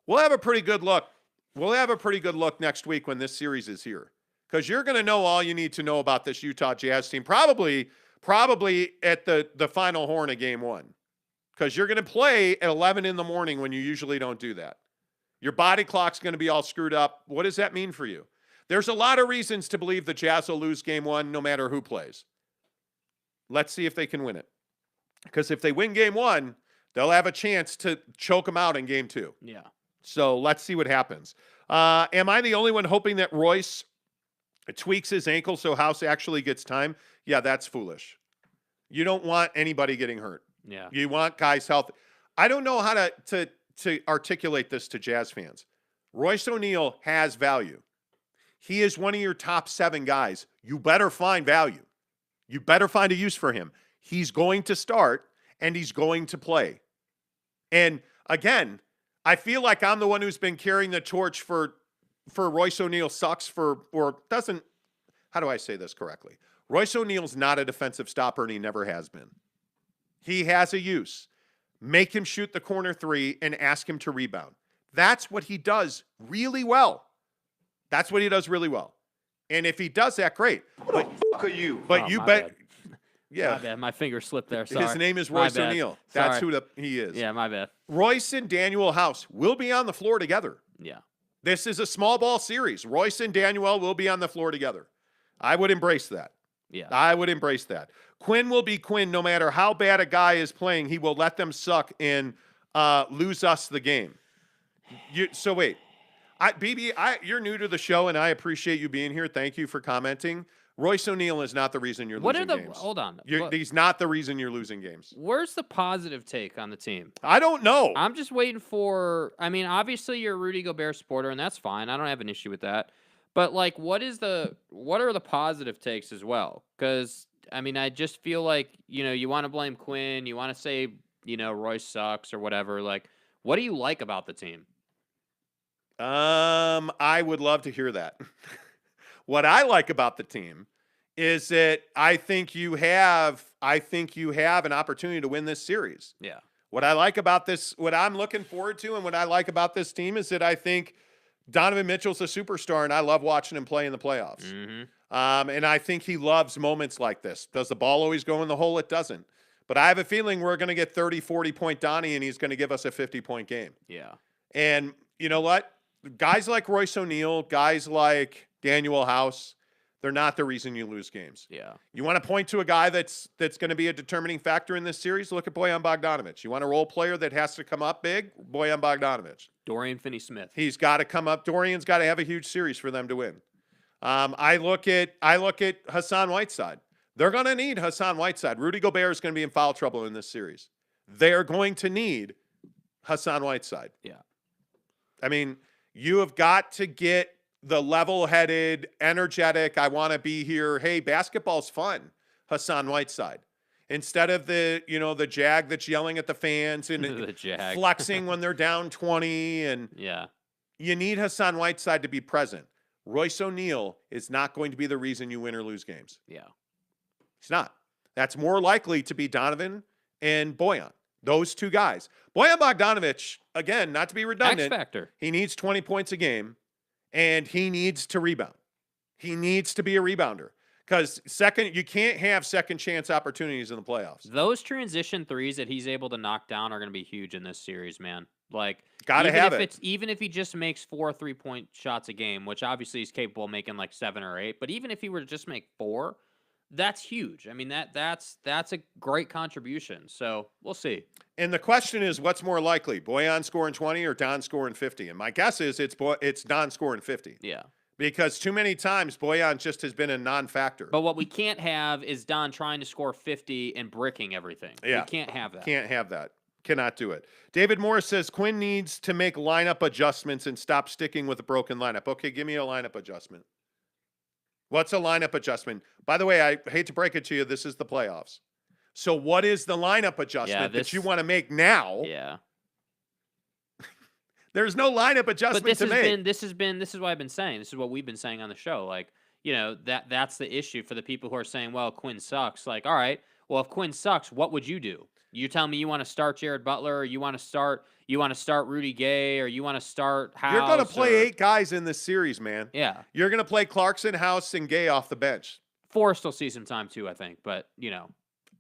We'll have a pretty good look. Next week when this series is here. Because you're going to know all you need to know about this Utah Jazz team probably at the final horn of game 1. Because you're going to play at 11 in the morning when you usually don't do that. Your body clock's going to be all screwed up. What does that mean for you? There's a lot of reasons to believe the Jazz will lose game 1 no matter who plays. Let's see if they can win it. Because if they win game 1, they'll have a chance to choke them out in game 2. Yeah. So let's see what happens. Am I the only one hoping that Royce tweaks his ankle so House actually gets time? Yeah, that's foolish. You don't want anybody getting hurt. Yeah. You want guys healthy. I don't know how to articulate this to Jazz fans. Royce O'Neal has value. He is one of your top 7 guys. You better find value. You better find a use for him. He's going to start, and he's going to play. And, again, I feel like I'm the one who's been carrying the torch for Royce O'Neal sucks or doesn't – how do I say this correctly? Royce O'Neal's not a defensive stopper, and he never has been. He has a use. Make him shoot the corner 3 and ask him to rebound. That's what he does really well. And if he does that, great. But Fuck are you? But you bet. Yeah. My bad. My finger slipped there. Sorry. His name is Royce O'Neal. That's Sorry. who he is. Yeah, my bad. Royce and Daniel House will be on the floor together. Yeah. This is a small ball series. Royce and Daniel will be on the floor together. I would embrace that. Yeah. I would embrace that. Quinn will be Quinn no matter how bad a guy is playing. He will let them suck and lose us the game. So wait. BB, you're new to the show, and I appreciate you being here. Thank you for commenting. Royce O'Neal is not the reason you're losing games. Hold on. He's not the reason you're losing games. Where's the positive take on the team? I don't know. I'm just waiting for. I mean, obviously you're a Rudy Gobert supporter, and that's fine. I don't have an issue with that. But like, what are the positive takes as well? Because I mean, I just feel like you want to blame Quinn, you want to say Royce sucks or whatever. Like, what do you like about the team? I would love to hear that. What I like about the team is that I think you have an opportunity to win this series. Yeah. What I like about this, what I'm looking forward to, and what I like about this team is that I think Donovan Mitchell's a superstar, and I love watching him play in the playoffs. Mm-hmm. And I think he loves moments like this. Does the ball always go in the hole? It doesn't. But I have a feeling we're going to get 30, 40-point Donnie, and he's going to give us a 50-point game. Yeah. And you know what? Guys like Royce O'Neal, guys like Daniel House, they're not the reason you lose games. Yeah. You want to point to a guy that's going to be a determining factor in this series? Look at Bojan Bogdanovic. You want a role player that has to come up big? Bojan Bogdanovic. Dorian Finney-Smith. He's got to come up. Dorian's got to have a huge series for them to win. I look at Hassan Whiteside. They're going to need Hassan Whiteside. Rudy Gobert is going to be in foul trouble in this series. They're going to need Hassan Whiteside. Yeah. I mean, you have got to get the level-headed, energetic, I want to be here, hey, basketball's fun, Hassan Whiteside. Instead of the jag that's yelling at the fans and flexing when they're down 20. And yeah, you need Hassan Whiteside to be present. Royce O'Neal is not going to be the reason you win or lose games. Yeah. He's not. That's more likely to be Donovan and Bojan. Those two guys. Bojan Bogdanovic, again, not to be redundant. X factor. He needs 20 points a game, and he needs to rebound. He needs to be a rebounder. Because you can't have second chance opportunities in the playoffs. Those transition threes that he's able to knock down are going to be huge in this series, man. Like, Gotta have it. Even if he just makes 4 3-point shots a game, which obviously he's capable of making like 7 or 8, but even if he were to just make 4, that's huge. I mean, that's a great contribution. So we'll see. And the question is, what's more likely, Bojan scoring 20 or Don scoring 50? And my guess is it's Don scoring 50. Yeah. Because too many times Bojan just has been a non-factor. But what we can't have is Don trying to score 50 and bricking everything. Yeah. We can't have that. Can't have that. Cannot do it. David Morris says Quinn needs to make lineup adjustments and stop sticking with a broken lineup. Okay, give me a lineup adjustment. What's a lineup adjustment? By the way, I hate to break it to you, this is the playoffs. So what is the lineup adjustment that you want to make now? Yeah. There's no lineup adjustment to make. This is what I've been saying. This is what we've been saying on the show. Like, that's the issue for the people who are saying, well, Quinn sucks. Like, all right, well, if Quinn sucks, what would you do? You tell me you want to start Jared Butler, or you want to start Rudy Gay, or you want to start House. You're going to play 8 guys in this series, man. Yeah. You're going to play Clarkson, House, and Gay off the bench. Forrest will see some time too, I think, but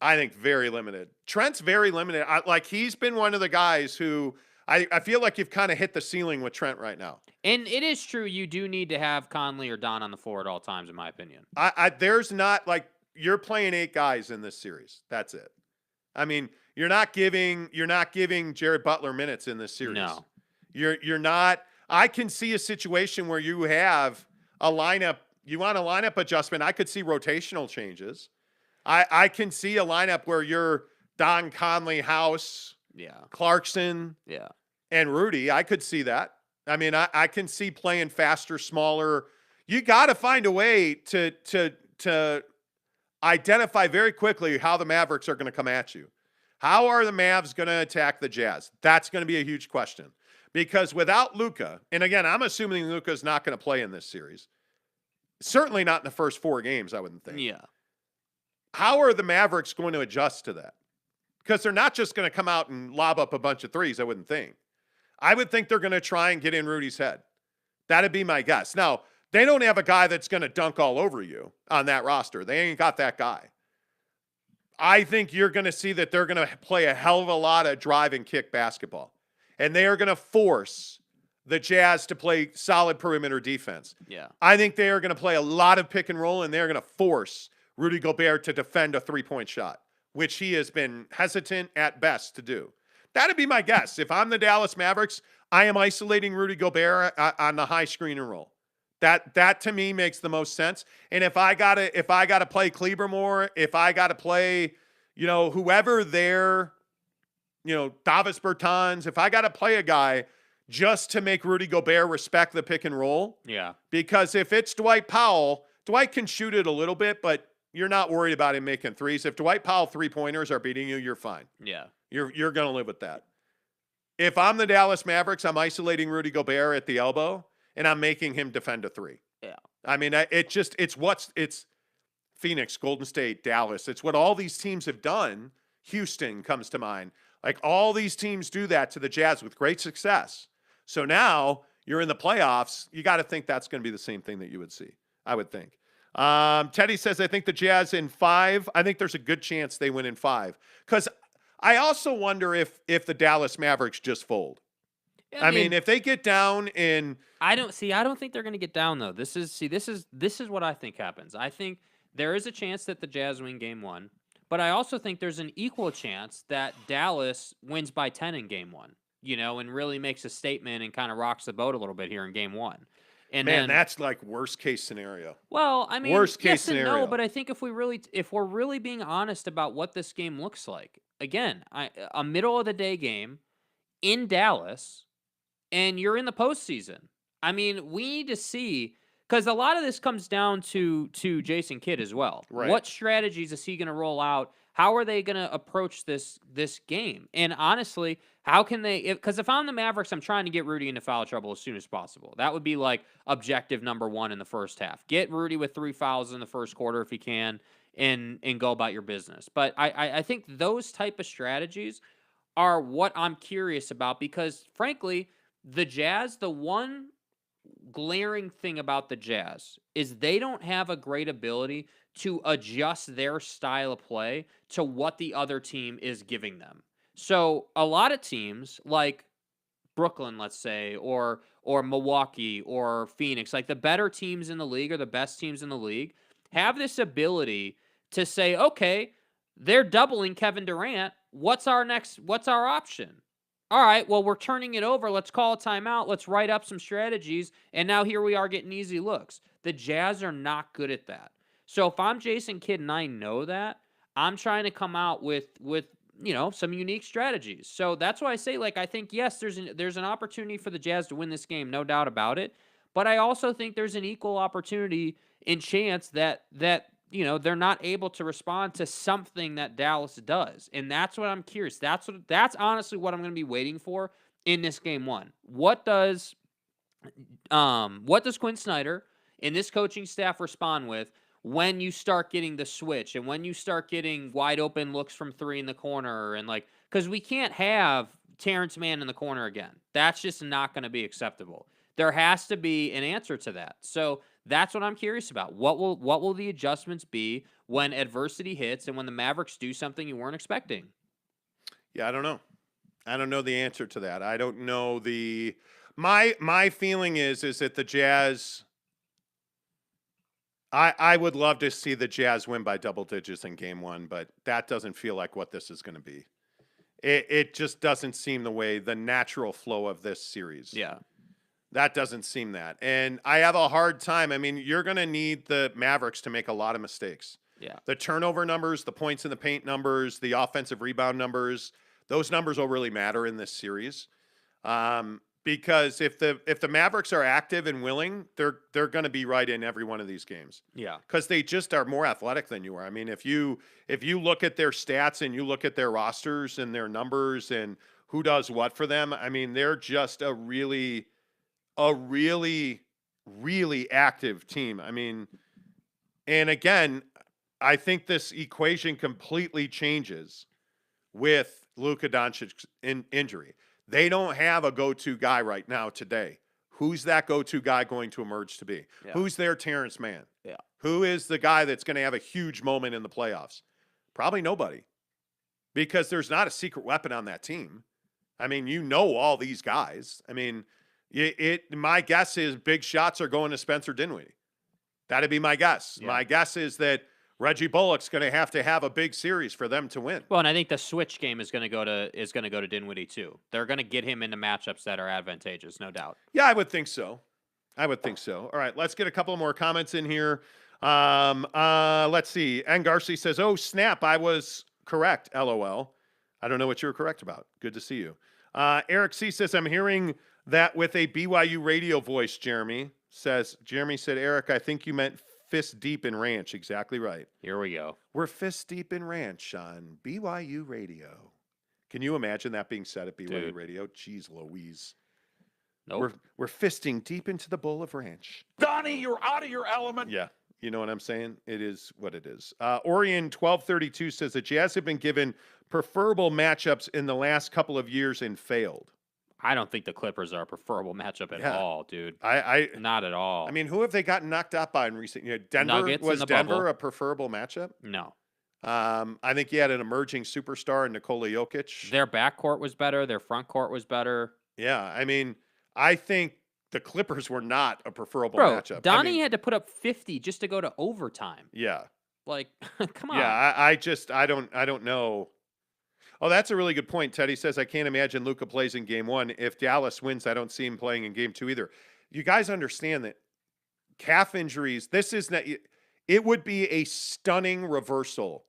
I think very limited. Trent's very limited. He's been one of the guys who I feel like you've kind of hit the ceiling with Trent right now. And it is true, you do need to have Conley or Don on the floor at all times, in my opinion. There's not you're playing 8 guys in this series. That's it. I mean, you're not giving Jared Butler minutes in this series. No. You're not. I can see a situation where you have a lineup. You want a lineup adjustment. I could see rotational changes. I can see a lineup where you're Don, Conley, House, Clarkson, and Rudy. I could see that. I mean, I can see playing faster, smaller. You got to find a way to identify very quickly how the Mavericks are going to come at you. How are the Mavs going to attack the Jazz? That's going to be a huge question. Because without Luka, and again, I'm assuming Luka is not going to play in this series. Certainly not in the first 4 games, I wouldn't think. Yeah. How are the Mavericks going to adjust to that? Because they're not just going to come out and lob up a bunch of threes, I wouldn't think. I would think they're going to try and get in Rudy's head. That'd be my guess. Now, they don't have a guy that's going to dunk all over you on that roster. They ain't got that guy. I think you're going to see that they're going to play a hell of a lot of drive and kick basketball. And they are going to force the Jazz to play solid perimeter defense. Yeah. I think they are going to play a lot of pick and roll, and they're going to force Rudy Gobert to defend a 3-point shot, which he has been hesitant at best to do. That'd be my guess. If I'm the Dallas Mavericks, I am isolating Rudy Gobert on the high screen and roll. That to me makes the most sense. And if I gotta play Kleber more, if I gotta play, whoever there, Davis Bertans, if I gotta play a guy just to make Rudy Gobert respect the pick and roll. Yeah. Because if it's Dwight Powell, Dwight can shoot it a little bit, but you're not worried about him making threes. If Dwight Powell 3-pointers are beating you, you're fine. Yeah. You're gonna live with that. If I'm the Dallas Mavericks, I'm isolating Rudy Gobert at the elbow, and I'm making him defend a 3. Yeah. I mean, it's Phoenix, Golden State, Dallas. It's what all these teams have done. Houston comes to mind. Like, all these teams do that to the Jazz with great success. So now you're in the playoffs. You got to think that's going to be the same thing that you would see, I would think. Teddy says, I think the Jazz in 5. I think there's a good chance they win in 5. Because I also wonder if the Dallas Mavericks just fold. I mean, if they get down in, I don't think they're going to get down though. This is what I think happens. I think there is a chance that the Jazz win game 1, but I also think there's an equal chance that Dallas wins by 10 in game 1, and really makes a statement and kind of rocks the boat a little bit here in game 1. And man, that's like worst case scenario. Well, I mean, worst case yes scenario. and no, but I think if we're really being honest about what this game looks like, again, a middle of the day game in Dallas. And you're in the postseason. I mean, we need to see, because a lot of this comes down to Jason Kidd as well. Right. What strategies is he going to roll out? How are they going to approach this game? And honestly, how can they? Because if I'm the Mavericks, I'm trying to get Rudy into foul trouble as soon as possible. That would be like objective number 1 in the first half. Get Rudy with 3 fouls in the first quarter if he can, and go about your business. But I think those type of strategies are what I'm curious about, because frankly, the Jazz, the one glaring thing about the Jazz is they don't have a great ability to adjust their style of play to what the other team is giving them. So a lot of teams like Brooklyn, let's say, or Milwaukee or Phoenix, like the better teams in the league or the best teams in the league, have this ability to say, okay, they're doubling Kevin Durant. What's our option? All right, well, we're turning it over. Let's call a timeout. Let's write up some strategies. And now here we are getting easy looks. The Jazz are not good at that. So if I'm Jason Kidd and I know that, I'm trying to come out with some unique strategies. So that's why I say, like, I think, yes, there's an opportunity for the Jazz to win this game, no doubt about it. But I also think there's an equal opportunity and chance that they're not able to respond to something that Dallas does. And that's what I'm curious. That's honestly what I'm going to be waiting for in this game one. What does Quinn Snyder and this coaching staff respond with when you start getting the switch and when you start getting wide open looks from three in the corner? And because we can't have Terrence Mann in the corner again. That's just not going to be acceptable. There has to be an answer to that. So that's what I'm curious about. What will the adjustments be when adversity hits and when the Mavericks do something you weren't expecting? Yeah, I don't know. I don't know the answer to that. I don't know my feeling is that the Jazz, I would love to see the Jazz win by double digits in game one, but that doesn't feel like what this is going to be. It just doesn't seem the natural flow of this series. Yeah. That doesn't seem that. And I have a hard time. I mean, you're going to need the Mavericks to make a lot of mistakes. Yeah. The turnover numbers, the points in the paint numbers, the offensive rebound numbers, those numbers will really matter in this series. Because if the Mavericks are active and willing, they're going to be right in every one of these games. Yeah. Because they just are more athletic than you are. I mean, if you look at their stats and you look at their rosters and their numbers and who does what for them, I mean, they're just a really, really active team. I mean, and again, I think this equation completely changes with Luka Doncic's injury. They don't have a go-to guy right now today. Who's that go-to guy going to emerge to be? Yeah. Who's their Terrence Mann? Yeah. Who is the guy that's going to have a huge moment in the playoffs? Probably nobody. Because there's not a secret weapon on that team. I mean, all these guys. I mean, my guess is big shots are going to Spencer Dinwiddie. That'd be my guess. Yeah. My guess is that Reggie Bullock's going to have a big series for them to win. Well, and I think the switch game is going to go to Dinwiddie too. They're going to get him into matchups that are advantageous, no doubt. Yeah, I would think so. All right, let's get a couple more comments in here. Let's see. N. Garcia says, "Oh snap, I was correct. LOL. I don't know what you were correct about. Good to see you." Eric C says, "I'm hearing that with a BYU radio voice." Jeremy said, "Eric, I think you meant fist deep in ranch." Exactly right. Here we go. We're fist deep in ranch on BYU radio. Can you imagine that being said at BYU radio? Jeez Louise. Nope. We're fisting deep into the bowl of ranch. Donnie, you're out of your element. Yeah. You know what I'm saying? It is what it is. Orion 1232 says the Jazz have been given preferable matchups in the last couple of years and failed. I don't think the Clippers are a preferable matchup at all, dude. Not at all. I mean, who have they gotten knocked out by in recent years? Denver? Nuggets was in the Denver bubble. A preferable matchup? No. I think you had an emerging superstar in Nikola Jokic. Their backcourt was better. Their front court was better. Yeah, I mean, I think the Clippers were not a preferable matchup. Donnie had to put up 50 just to go to overtime. Yeah. Like, come on. Yeah, I don't know. Oh, that's a really good point. Teddy says, I can't imagine Luka plays in game one. If Dallas wins, I don't see him playing in game two either. You guys understand that calf injuries, it would be a stunning reversal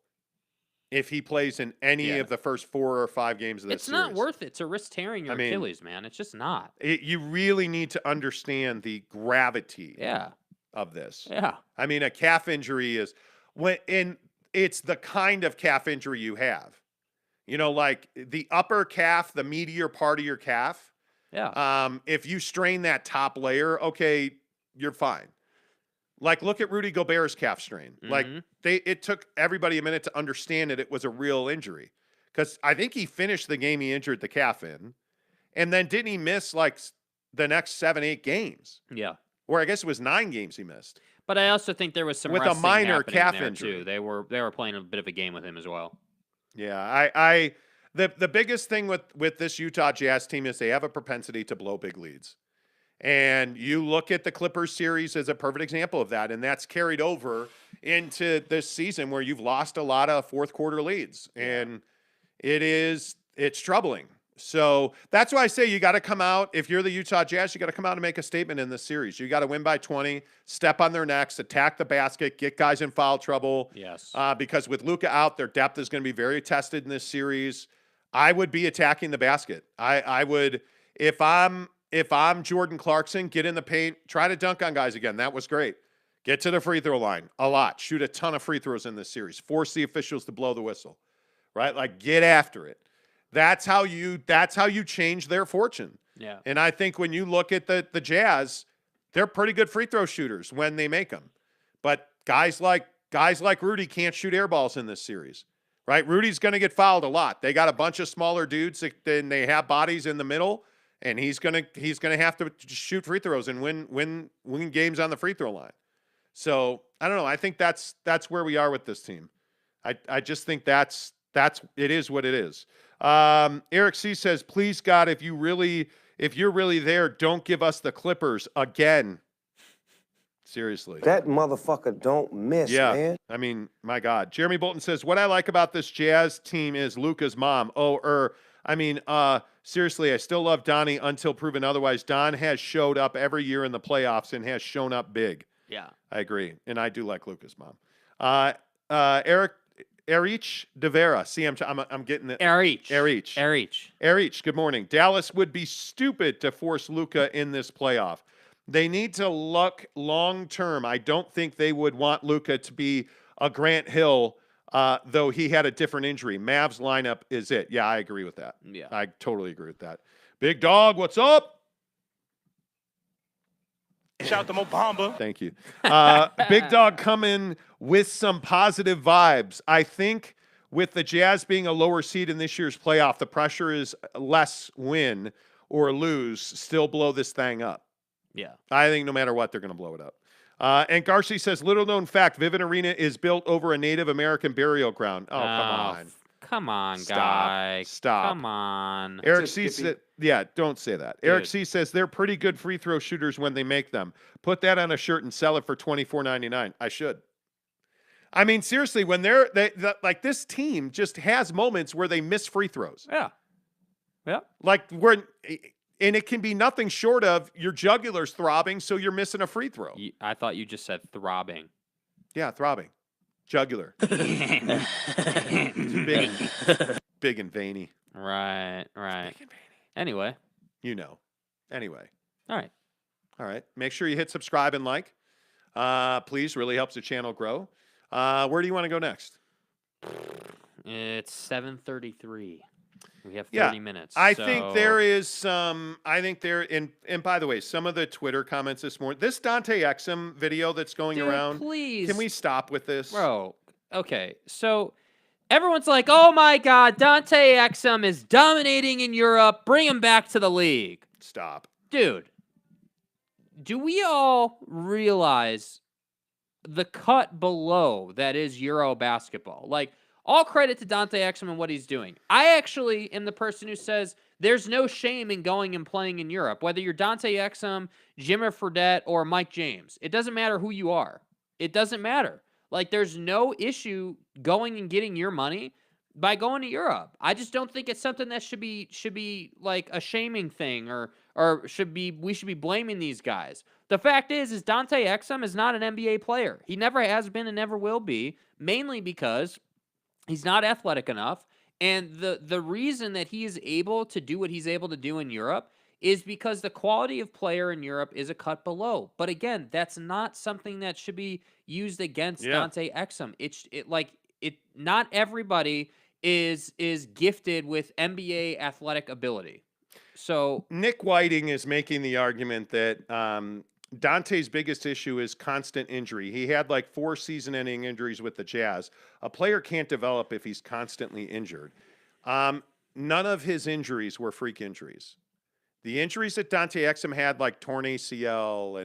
if he plays in any of the first 4 or 5 games of this series. It's not worth it to risk tearing your Achilles, man. It's just not. You really need to understand the gravity of this. Yeah. I mean, a calf injury it's the kind of calf injury you have. You know, like the upper calf, the meatier part of your calf. Yeah. If you strain that top layer, okay, you're fine. Like, look at Rudy Gobert's calf strain. Mm-hmm. Like, it took everybody a minute to understand that it was a real injury. Because I think he finished the game he injured the calf in. And then didn't he miss, like, the next 7-8 games? Yeah. Or I guess it was 9 games he missed. But I also think there was some With a wrestling minor happening calf there injury. too. They were playing a bit of a game with him as well. Yeah, the biggest thing with this Utah Jazz team is they have a propensity to blow big leads. And you look at the Clippers series as a perfect example of that, and that's carried over into this season where you've lost a lot of fourth quarter leads, and it's troubling. So that's why I say you got to come out. If you're the Utah Jazz, you got to come out and make a statement in this series. You got to win by 20, step on their necks, attack the basket, get guys in foul trouble. Yes. Because with Luka out, their depth is going to be very tested in this series. I would be attacking the basket. I would, if I'm Jordan Clarkson, get in the paint, try to dunk on guys again. That was great. Get to the free throw line a lot. Shoot a ton of free throws in this series. Force the officials to blow the whistle. Right? Like, get after it. That's how you change their fortune. Yeah. And I think when you look at the Jazz, they're pretty good free throw shooters when they make them. But guys like Rudy can't shoot air balls in this series. Right? Rudy's going to get fouled a lot. They got a bunch of smaller dudes and they have bodies in the middle, and he's going to have to shoot free throws and win games on the free throw line. So, I don't know. I think that's where we are with this team. I just think it is what it is. Eric C says, please God, if you're really there, don't give us the Clippers again. Seriously. That motherfucker don't miss, man. I mean, my God. Jeremy Bolton says, what I like about this Jazz team is Luka's mom. Seriously, I still love Donnie until proven otherwise. Don has showed up every year in the playoffs and has shown up big. Yeah. I agree. And I do like Luka's mom. Erich De Vera. See, I'm getting it. Erich. Good morning. Dallas would be stupid to force Luka in this playoff. They need to look long term. I don't think they would want Luka to be a Grant Hill, though he had a different injury. Mavs lineup is it. Yeah, I agree with that. Yeah. I totally agree with that. Big Dog, what's up? Shout out to Mo Bamba. Thank you. Big Dog coming with some positive vibes. I think with the Jazz being a lower seed in this year's playoff, the pressure is less win or lose, still blow this thing up. Yeah. I think no matter what, they're going to blow it up. And Garcia says, little known fact, Vivint Arena is built over a Native American burial ground. Oh, come on. Come on, Stop. guy. Stop. Come on. Eric C said, don't say that. Dude. Eric C says they're pretty good free throw shooters when they make them. Put that on a shirt and sell it for $24.99. I should. I mean, seriously, when like this team just has moments where they miss free throws. Yeah. Yeah. And it can be nothing short of your jugular's throbbing, so you're missing a free throw. I thought you just said throbbing. Yeah, throbbing. Jugular. It's big and veiny. Right. Big and veiny. Anyway. Anyway. All right. Make sure you hit subscribe and like. Please, really helps the channel grow. Where do you want to go next? It's 7:33. We have 30 minutes. I think there is some. And by the way, some of the Twitter comments this morning. This Dante Exum video that's going around. Please. Can we stop with this? Bro, okay. So everyone's like, oh my God, Dante Exum is dominating in Europe. Bring him back to the league. Stop. Dude, do we all realize the cut below that is Euro basketball? Like, all credit to Dante Exum and what he's doing. I actually am the person who says there's no shame in going and playing in Europe. Whether you're Dante Exum, Jimmer Fredette, or Mike James. It doesn't matter who you are. It doesn't matter. Like, there's no issue going and getting your money by going to Europe. I just don't think it's something that should be like a shaming thing or we should be blaming these guys. The fact is Dante Exum is not an NBA player. He never has been and never will be, mainly because he's not athletic enough, and the reason that he is able to do what he's able to do in Europe is because the quality of player in Europe is a cut below. But again, that's not something that should be used against Dante Exum. Not everybody is gifted with NBA athletic ability. So Nick Whiting is making the argument that Dante's biggest issue is constant injury. He had like 4 season-ending injuries with the Jazz. A player can't develop if he's constantly injured. None of his injuries were freak injuries. The injuries that Dante Exum had, like torn ACL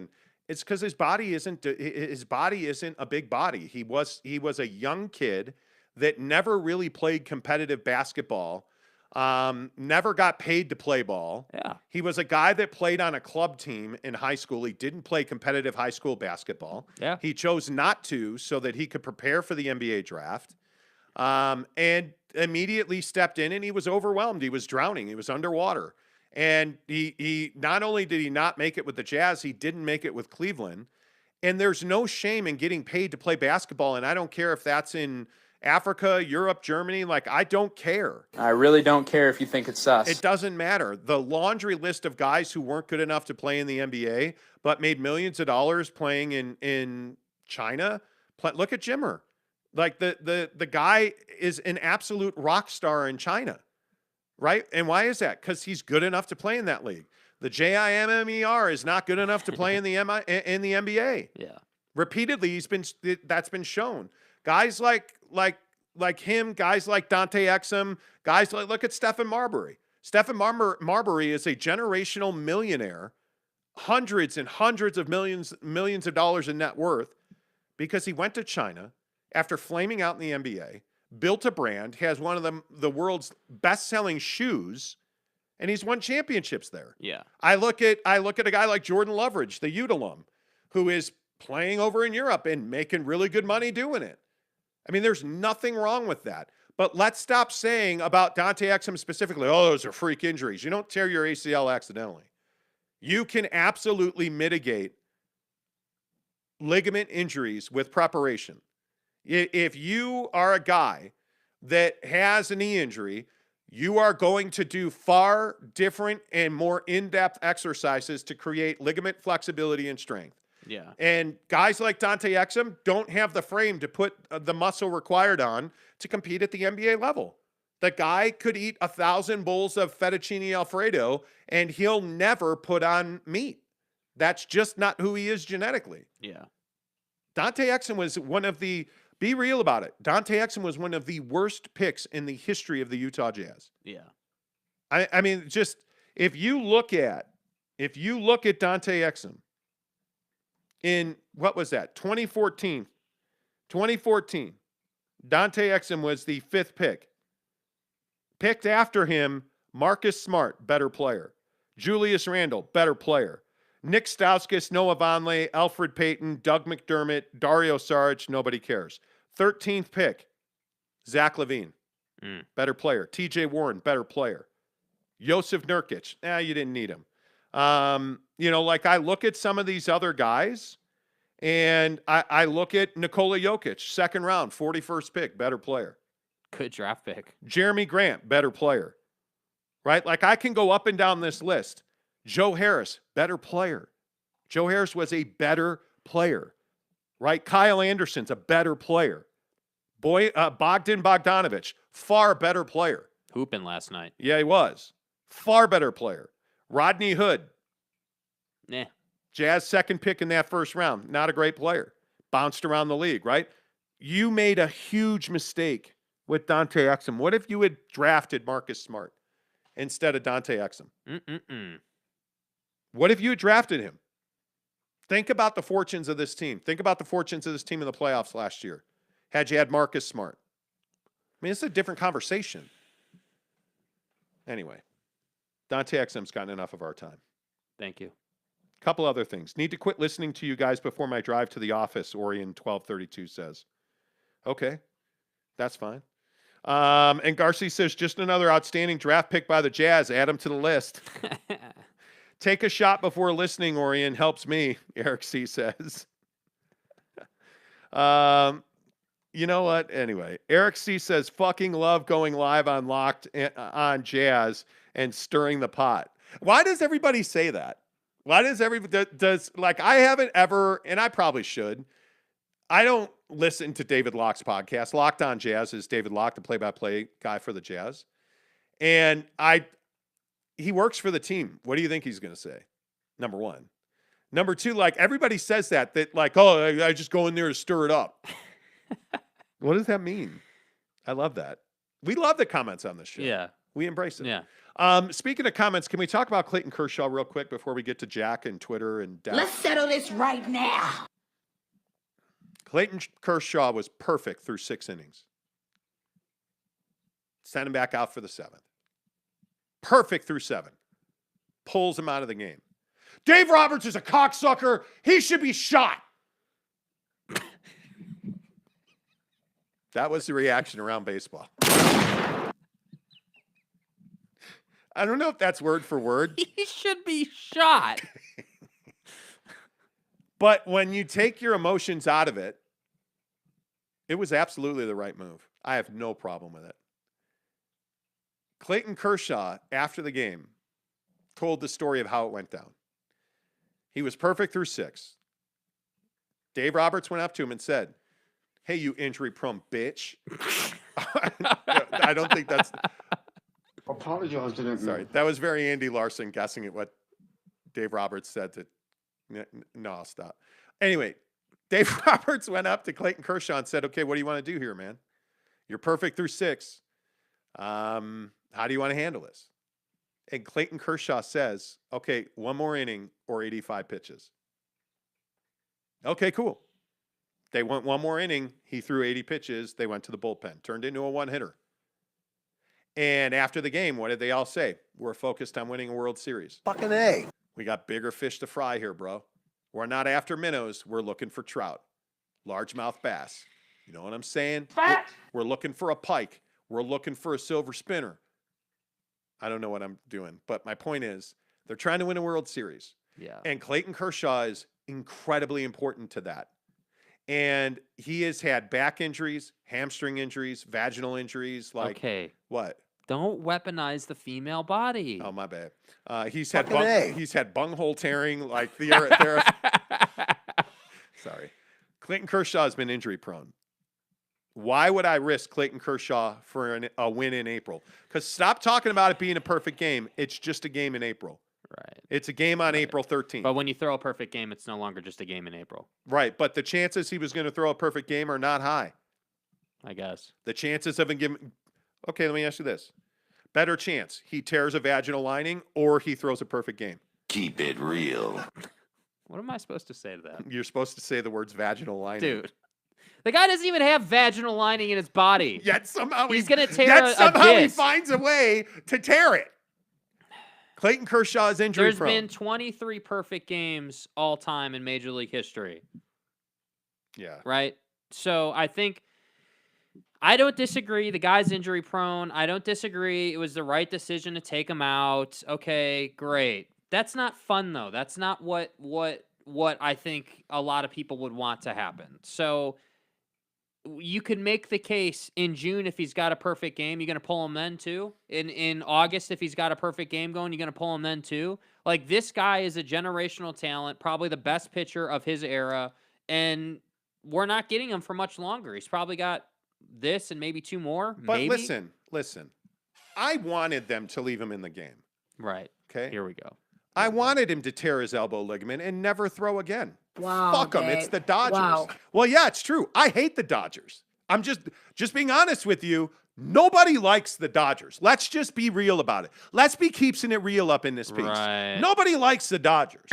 It's because his body isn't a big body. He was a young kid that never really played competitive basketball, never got paid to play ball. Yeah. He was a guy that played on a club team in high school. He didn't play competitive high school basketball. Yeah. He chose not to so that he could prepare for the NBA draft. And immediately stepped in, and he was overwhelmed. He was drowning. He was underwater. And he not only did he not make it with the Jazz, he didn't make it with Cleveland. And there's no shame in getting paid to play basketball. And I don't care if that's in Africa, Europe, Germany. Like, I don't care. I really don't care if you think it's sus. It doesn't matter. The laundry list of guys who weren't good enough to play in the NBA, but made millions of dollars playing in China. Look at Jimmer. Like, the guy is an absolute rock star in China. Right? And why is that? Because he's good enough to play in that league. The JIMMER is not good enough to play in the NBA. Yeah. Repeatedly, that's been shown. Guys like him, guys like Dante Exum, guys like, look at Stephen Marbury. Stephen Marbury is a generational millionaire, hundreds and hundreds of millions of dollars in net worth, because he went to China after flaming out in the NBA. Built a brand, has one of the world's best-selling shoes, and he's won championships there. Yeah. I look at a guy like Jordan Loveridge, the Ute alum, who is playing over in Europe and making really good money doing it. I mean, there's nothing wrong with that. But let's stop saying about Dante Exum specifically, oh, those are freak injuries. You don't tear your ACL accidentally. You can absolutely mitigate ligament injuries with preparation. If you are a guy that has a knee injury, you are going to do far different and more in-depth exercises to create ligament flexibility and strength. Yeah. And guys like Dante Exum don't have the frame to put the muscle required on to compete at the NBA level. The guy could eat 1,000 bowls of fettuccine Alfredo, and he'll never put on meat. That's just not who he is genetically. Yeah. Dante Exum was one of the... Be real about it. Dante Exum was one of the worst picks in the history of the Utah Jazz. Yeah. I mean, just if you look at Dante Exum in, what was that? 2014. Dante Exum was the 5th pick. Picked after him, Marcus Smart, better player. Julius Randle, better player. Nick Stauskas, Noah Vonleh, Alfred Payton, Doug McDermott, Dario Saric, nobody cares. 13th pick, Zach LaVine, better player. TJ Warren, better player. Josef Nurkic, you didn't need him. Like I look at some of these other guys, and I look at Nikola Jokic, 2nd round, 41st pick, better player. Good draft pick. Jeremy Grant, better player. Right? Like I can go up and down this list. Joe Harris, better player. Joe Harris was a better player, right? Kyle Anderson's a better player. Bogdan Bogdanovic, far better player. Hooping last night. Yeah, he was. Far better player. Rodney Hood. Nah. Jazz 2nd pick in that 1st round. Not a great player. Bounced around the league, right? You made a huge mistake with Dante Exum. What if you had drafted Marcus Smart instead of Dante Exum? What if you had drafted him? Think about the fortunes of this team. Think about the fortunes of this team in the playoffs last year. Had you had Marcus Smart. I mean, it's a different conversation. Anyway, Dante Exum's gotten enough of our time. Thank you. Couple other things. Need to quit listening to you guys before my drive to the office, Orion 1232 says. Okay, that's fine. And Garcia says, just another outstanding draft pick by the Jazz. Add him to the list. Take a shot before listening, Orion. Helps me, Eric C. says. You know what? Anyway, Eric C. says, fucking love going live on Locked on Jazz and stirring the pot. Why does everybody say that? Why does everybody, I haven't ever, and I probably should. I don't listen to David Locke's podcast. Locked on Jazz is David Locke, the play-by-play guy for the Jazz. And he works for the team. What do you think he's going to say? Number one. Number two, everybody says that I just go in there to stir it up. What does that mean? I love that. We love the comments on this show. Yeah. We embrace it. Yeah. Speaking of comments, can we talk about Clayton Kershaw real quick before we get to Jack and Twitter and Dallas? Let's settle this right now. Clayton Kershaw was perfect through 6 innings. Send him back out for the 7th. Perfect through 7. Pulls him out of the game. Dave Roberts is a cocksucker. He should be shot. That was the reaction around baseball. I don't know if that's word for word. He should be shot. But when you take your emotions out of it, it was absolutely the right move. I have no problem with it. Clayton Kershaw, after the game, told the story of how it went down. He was perfect through 6. Dave Roberts went up to him and said, "Hey, you injury-prone bitch." I don't think that's... Apologize to them. Sorry, that was very Andy Larson guessing at what Dave Roberts said to... No, I'll stop. Anyway, Dave Roberts went up to Clayton Kershaw and said, "Okay, what do you want to do here, man? You're perfect through 6. How do you want to handle this?" And Clayton Kershaw says, "Okay, one more inning or 85 pitches." Okay, cool. They went one more inning. He threw 80 pitches. They went to the bullpen. Turned into a one-hitter. And after the game, what did they all say? "We're focused on winning a World Series." Fucking A. We got bigger fish to fry here, bro. We're not after minnows. We're looking for trout. Largemouth bass. You know what I'm saying? We're looking for a pike. We're looking for a silver spinner. I don't know what I'm doing, but my point is they're trying to win a World Series. Yeah. And Clayton Kershaw is incredibly important to that. And he has had back injuries, hamstring injuries, vaginal injuries. Like, okay. What? Don't weaponize the female body. Oh, my bad. He's had bunghole tearing, like the Sorry. Clayton Kershaw has been injury prone. Why would I risk Clayton Kershaw for a win in April? Because stop talking about it being a perfect game. It's just a game in April. Right. It's a game on April 13th. But when you throw a perfect game, it's no longer just a game in April. Right. But the chances he was going to throw a perfect game are not high. I guess. The chances of him giving... Okay, let me ask you this. Better chance, he tears a vaginal lining or he throws a perfect game? Keep it real. What am I supposed to say to that? You're supposed to say the words vaginal lining. Dude. The guy doesn't even have vaginal lining in his body. Yet somehow he's going to tear he finds a way to tear it. Clayton Kershaw is injury prone. There's been 23 perfect games all time in Major League history. Yeah. Right? So I think I don't disagree. The guy's injury prone. I don't disagree. It was the right decision to take him out. Okay, great. That's not fun though. That's not what I think a lot of people would want to happen. So you could make the case in June if he's got a perfect game, you're going to pull him then too. In August, if he's got a perfect game going, you're going to pull him then too. Like, this guy is a generational talent, probably the best pitcher of his era, and we're not getting him for much longer. He's probably got this and maybe 2 more. But maybe. listen. I wanted them to leave him in the game. Right. Okay. Here we go. I wanted him to tear his elbow ligament and never throw again. Wow. Fuck him. It's the Dodgers. Wow. Well, yeah, it's true. I hate the Dodgers. I'm just being honest with you. Nobody likes the Dodgers. Let's just be real about it. Let's be keeping it real up in this piece. Right. Nobody likes the Dodgers.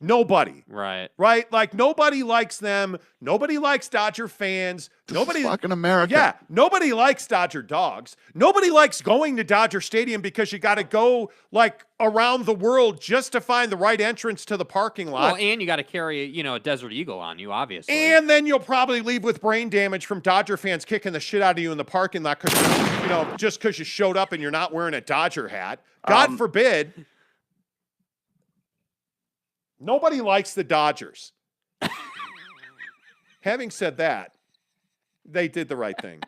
Nobody. Right. Right? Like, nobody likes them. Nobody likes Dodger fans. Nobody. Fucking America. Yeah. Nobody likes Dodger dogs. Nobody likes going to Dodger Stadium because you got to go, like, around the world just to find the right entrance to the parking lot. Well, and you got to carry, a Desert Eagle on you, obviously. And then you'll probably leave with brain damage from Dodger fans kicking the shit out of you in the parking lot because, just because you showed up and you're not wearing a Dodger hat. God forbid. Nobody likes the Dodgers. Having said that, they did the right thing.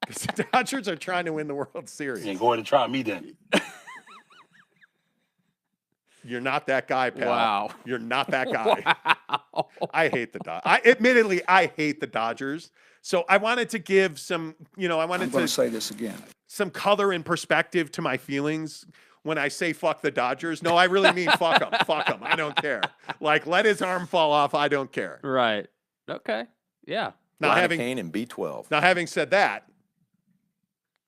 Because the Dodgers are trying to win the World Series. You ain't going to try me then. You're not that guy, pal. Wow. You're not that guy. Wow. I hate the Dodgers. Admittedly, I hate the Dodgers. So I wanted to give some, I'm going to say this again. Some color and perspective to my feelings when I say fuck the Dodgers. No, I really mean fuck them. Fuck them. I don't care. Like, let his arm fall off. I don't care. Right. Okay. Yeah. Now, having and B12. Now, having said that,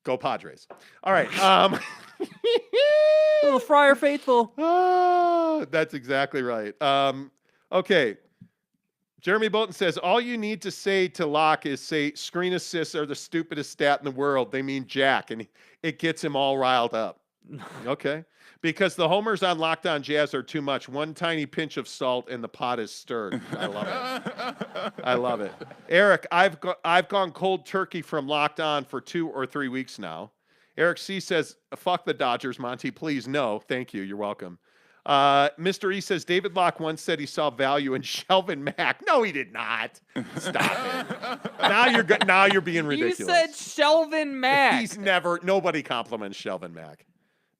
go Padres. All right. Little Friar Faithful. That's exactly right. Okay. Jeremy Bolton says, all you need to say to Locke is say screen assists are the stupidest stat in the world. They mean Jack, and it gets him all riled up. Okay. Because the homers on Locked On Jazz are too much. One tiny pinch of salt and the pot is stirred. I love it. I love it. Eric, I've gone cold turkey from Locked On for 2 or 3 weeks now. Eric C says, fuck the Dodgers, Monty. Please, no. Thank you. You're welcome. Mr. E says, David Locke once said he saw value in Shelvin Mack. No, he did not. Stop it. Now you're being ridiculous. You said Shelvin Mack. Nobody compliments Shelvin Mack.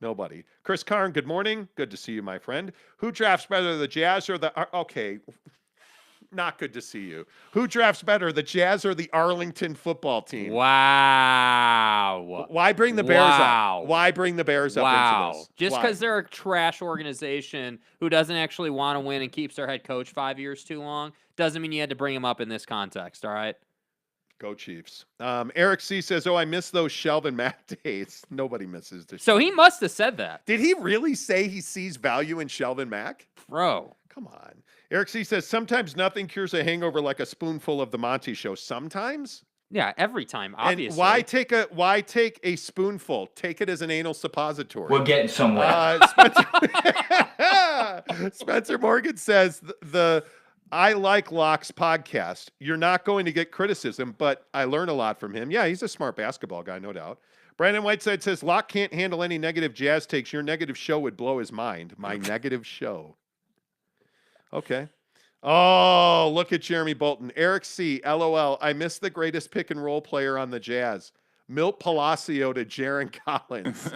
Nobody. Chris Karn, good morning. Good to see you, my friend. Who drafts better, the Jazz or the... Okay, not good to see you. Who drafts better, the Jazz or the Arlington football team? Wow. Why bring the Bears up? Why bring the Bears up into this? Just because they're a trash organization who doesn't actually want to win and keeps their head coach 5 years too long doesn't mean you had to bring him up in this context, all right? Go Chiefs. Eric C says, I miss those Shelvin Mack days. Nobody misses this. So he must have said that. Did he really say he sees value in Shelvin Mack? Bro. Come on. Eric C says, sometimes nothing cures a hangover like a spoonful of the Monty Show. Sometimes? Yeah, every time, obviously. And why take a spoonful? Take it as an anal suppository. We're getting somewhere. Spencer Morgan says, I like Locke's podcast. You're not going to get criticism, but I learn a lot from him. Yeah, he's a smart basketball guy, no doubt. Brandon Whiteside says, Locke can't handle any negative Jazz takes. Your negative show would blow his mind. My negative show. Okay. Oh, look at Jeremy Bolton. Eric C, LOL. I miss the greatest pick and roll player on the Jazz. Milt Palacio to Jaron Collins.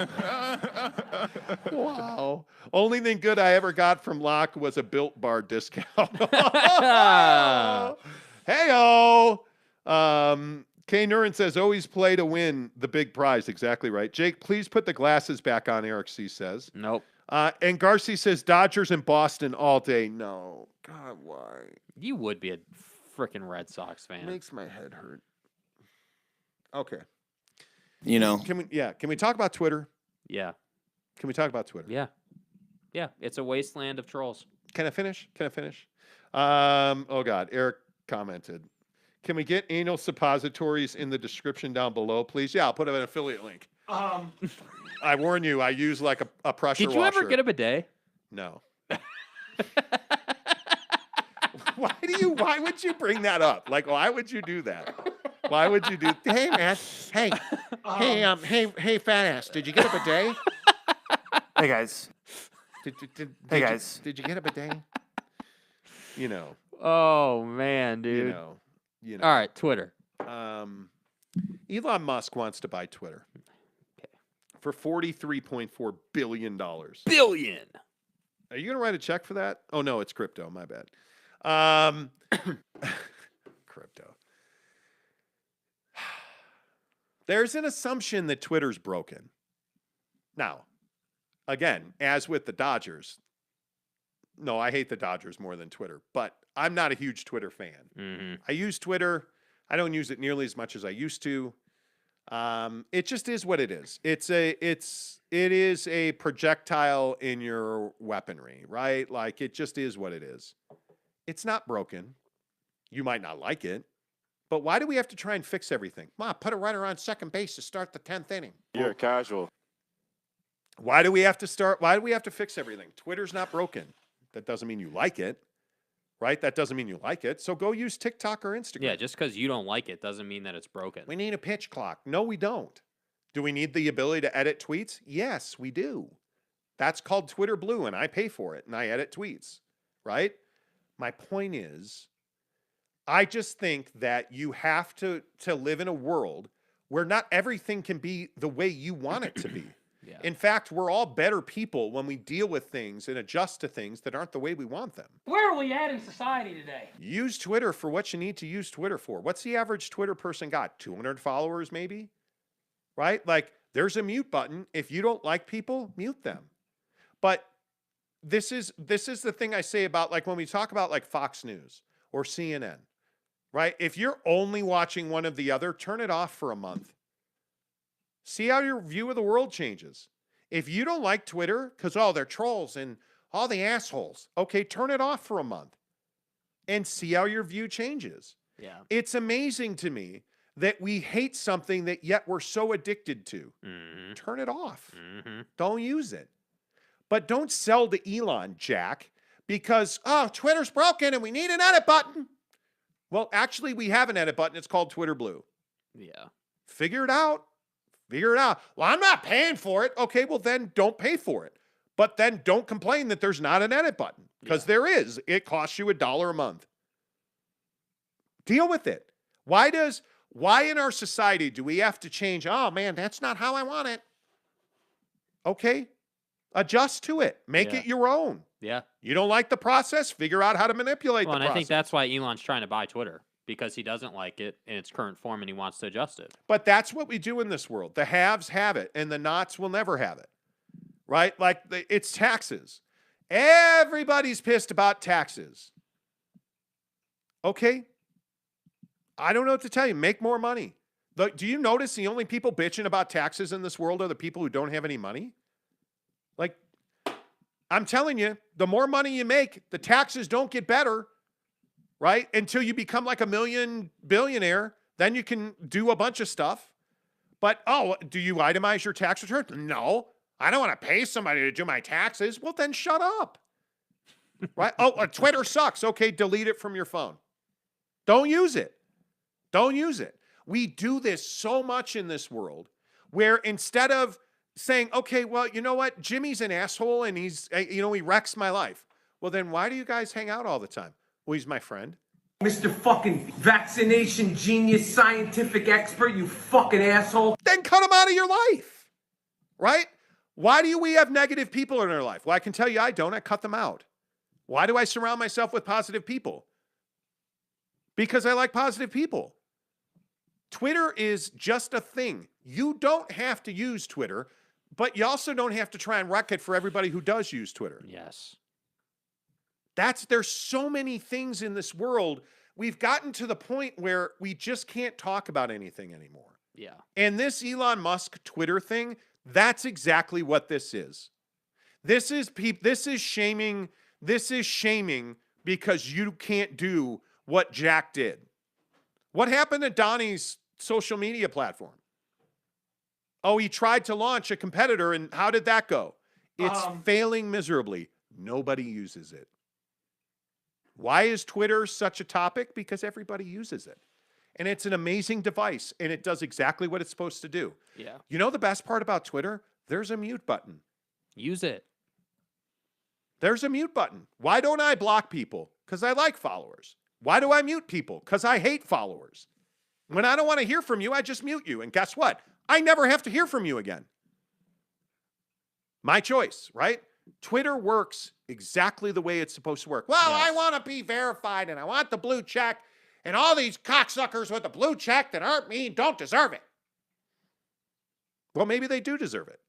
Wow. Only thing good I ever got from Locke was a Built Bar discount. Hey-oh. Kay Nurin says, always play to win the big prize. Exactly right. Jake, please put the glasses back on, Eric C says. Nope. And Garcia says, Dodgers and Boston all day. No. God, why? You would be a freaking Red Sox fan. It makes my head hurt. Okay. You know. Can we talk about Twitter? Yeah. Can we talk about Twitter? Yeah. Yeah. It's a wasteland of trolls. Can I finish? Oh, God. Eric commented. Can we get anal suppositories in the description down below, please? Yeah, I'll put an affiliate link. I warn you, I use like a pressure washer. Did you ever get a bidet? No. Why would you bring that up? Like, why would you do that? Why would you do? Hey, man. Hey, fat ass. Did you get a bidet? Hey, guys. Did you get a bidet? You know. Oh man, dude. You know. All right, Twitter. Elon Musk wants to buy Twitter. Okay. For $43.4 billion. Billion. Are you going to write a check for that? Oh, no, it's crypto. My bad. Crypto. There's an assumption that Twitter's broken. Now, again, as with the Dodgers, no, I hate the Dodgers more than Twitter, but I'm not a huge Twitter fan. Mm-hmm. I use Twitter. I don't use it nearly as much as I used to. It just is what it is. It is a projectile in your weaponry, right? Like, it just is what it is. It's not broken. You might not like it, but why do we have to try and fix everything? Put a runner on second base to start the 10th inning. You're casual. Why do we have to fix everything? Twitter's not broken. That doesn't mean you like it, right? That doesn't mean you like it. So go use TikTok or Instagram. Yeah, just because you don't like it doesn't mean that it's broken. We need a pitch clock. No, we don't. Do we need the ability to edit tweets? Yes, we do. That's called Twitter Blue, and I pay for it, and I edit tweets, right? My point is, I just think that you have to live in a world where not everything can be the way you want it to be. Yeah. In fact, we're all better people when we deal with things and adjust to things that aren't the way we want them. Where are we at in society today? Use Twitter for what you need to use Twitter for. What's the average Twitter person got? 200 followers maybe? Right? Like, there's a mute button. If you don't like people, mute them. But this is the thing I say about, like, when we talk about like Fox News or CNN, right? If you're only watching one of the other, turn it off for a month. See how your view of the world changes. If you don't like Twitter because, oh, they're trolls and all the assholes, okay, turn it off for a month and see how your view changes. Yeah. It's amazing to me that we hate something that yet we're so addicted to. Turn it off. Don't use it. But don't sell to Elon, Jack, because, oh, Twitter's broken and we need an edit button. Well, actually, we have an edit button. It's called Twitter Blue. Yeah. Figure it out. Figure it out. Well, I'm not paying for it. Okay, well, then don't pay for it. But then don't complain that there's not an edit button, because there is. It costs you $1 a month. Deal with it. Why in our society do we have to change? Oh, man, that's not how I want it. Okay, adjust to it. Make it your own. Yeah. You don't like the process? Figure out how to manipulate the process. And I think that's why Elon's trying to buy Twitter, because he doesn't like it in its current form and he wants to adjust it. But that's what we do in this world. The haves have it and the nots will never have it, right? Like it's taxes. Everybody's pissed about taxes. Okay. I don't know what to tell you. Make more money. Do you notice the only people bitching about taxes in this world are the people who don't have any money? Like, I'm telling you, the more money you make, the taxes don't get better, right? Until you become like a million billionaire, then you can do a bunch of stuff. But, oh, do you itemize your tax return? No, I don't want to pay somebody to do my taxes. Well, then shut up, right? Oh, Twitter sucks. Okay, delete it from your phone. Don't use it. Don't use it. We do this so much in this world where instead of saying, okay, well, you know what? Jimmy's an asshole and he wrecks my life. Well, then why do you guys hang out all the time? Well, he's my friend. Mr. fucking vaccination genius, scientific expert, you fucking asshole. Then cut him out of your life, right? Why do we have negative people in our life? Well, I can tell you I don't. I cut them out. Why do I surround myself with positive people? Because I like positive people. Twitter is just a thing. You don't have to use Twitter, but you also don't have to try and wreck it for everybody who does use Twitter. Yes. There's so many things in this world. We've gotten to the point where we just can't talk about anything anymore. Yeah. And this Elon Musk Twitter thing, that's exactly what this is. This is shaming because you can't do what Jack did. What happened to Donnie's social media platform? Oh, he tried to launch a competitor, and how did that go? It's failing miserably. Nobody uses it. Why is Twitter such a topic? Because everybody uses it. And it's an amazing device, and it does exactly what it's supposed to do. Yeah. You know the best part about Twitter? There's a mute button. Use it. There's a mute button. Why don't I block people? Because I like followers. Why do I mute people? Because I hate followers. When I don't want to hear from you, I just mute you. And guess what? I never have to hear from you again. My choice, right? Twitter works exactly the way it's supposed to work. Well, yes. I want to be verified and I want the blue check, and all these cocksuckers with the blue check that aren't me don't deserve it. Well, maybe they do deserve it.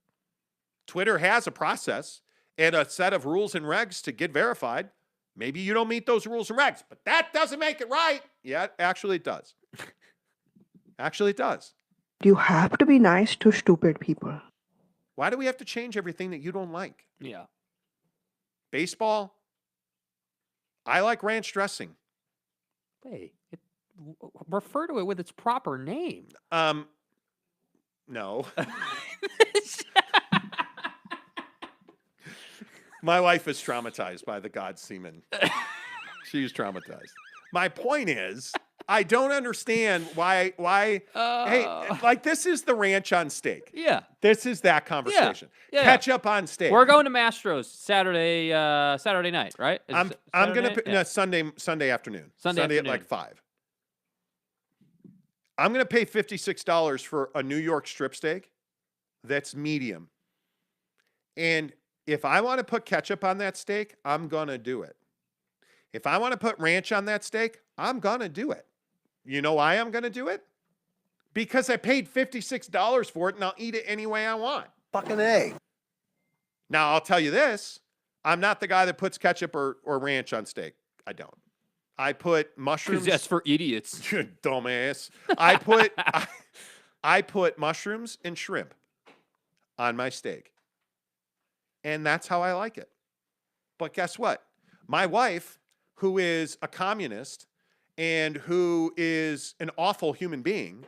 Twitter has a process and a set of rules and regs to get verified. Maybe you don't meet those rules and regs, but that doesn't make it right. Yeah, actually it does. Actually it does. You have to be nice to stupid people. Why do we have to change everything that you don't like? Yeah. Baseball, I like ranch dressing. Hey, refer to it with its proper name. No. My wife is traumatized by the god semen. She's traumatized. My point is, I don't understand why hey, like this is the ranch on steak. Yeah. This is that conversation. Yeah. Ketchup on steak. We're going to Mastro's Saturday night, right? I'm going to Sunday afternoon. Sunday at like 5. I'm going to pay $56 for a New York strip steak that's medium. And if I want to put ketchup on that steak, I'm going to do it. If I want to put ranch on that steak, I'm going to do it. You know why I'm going to do it? Because I paid $56 for it and I'll eat it any way I want. Fucking A. Now, I'll tell you this. I'm not the guy that puts ketchup or ranch on steak. I don't. I put mushrooms. Because that's for idiots. Dumbass. I put mushrooms and shrimp on my steak. And that's how I like it. But guess what? My wife, who is a communist and who is an awful human being,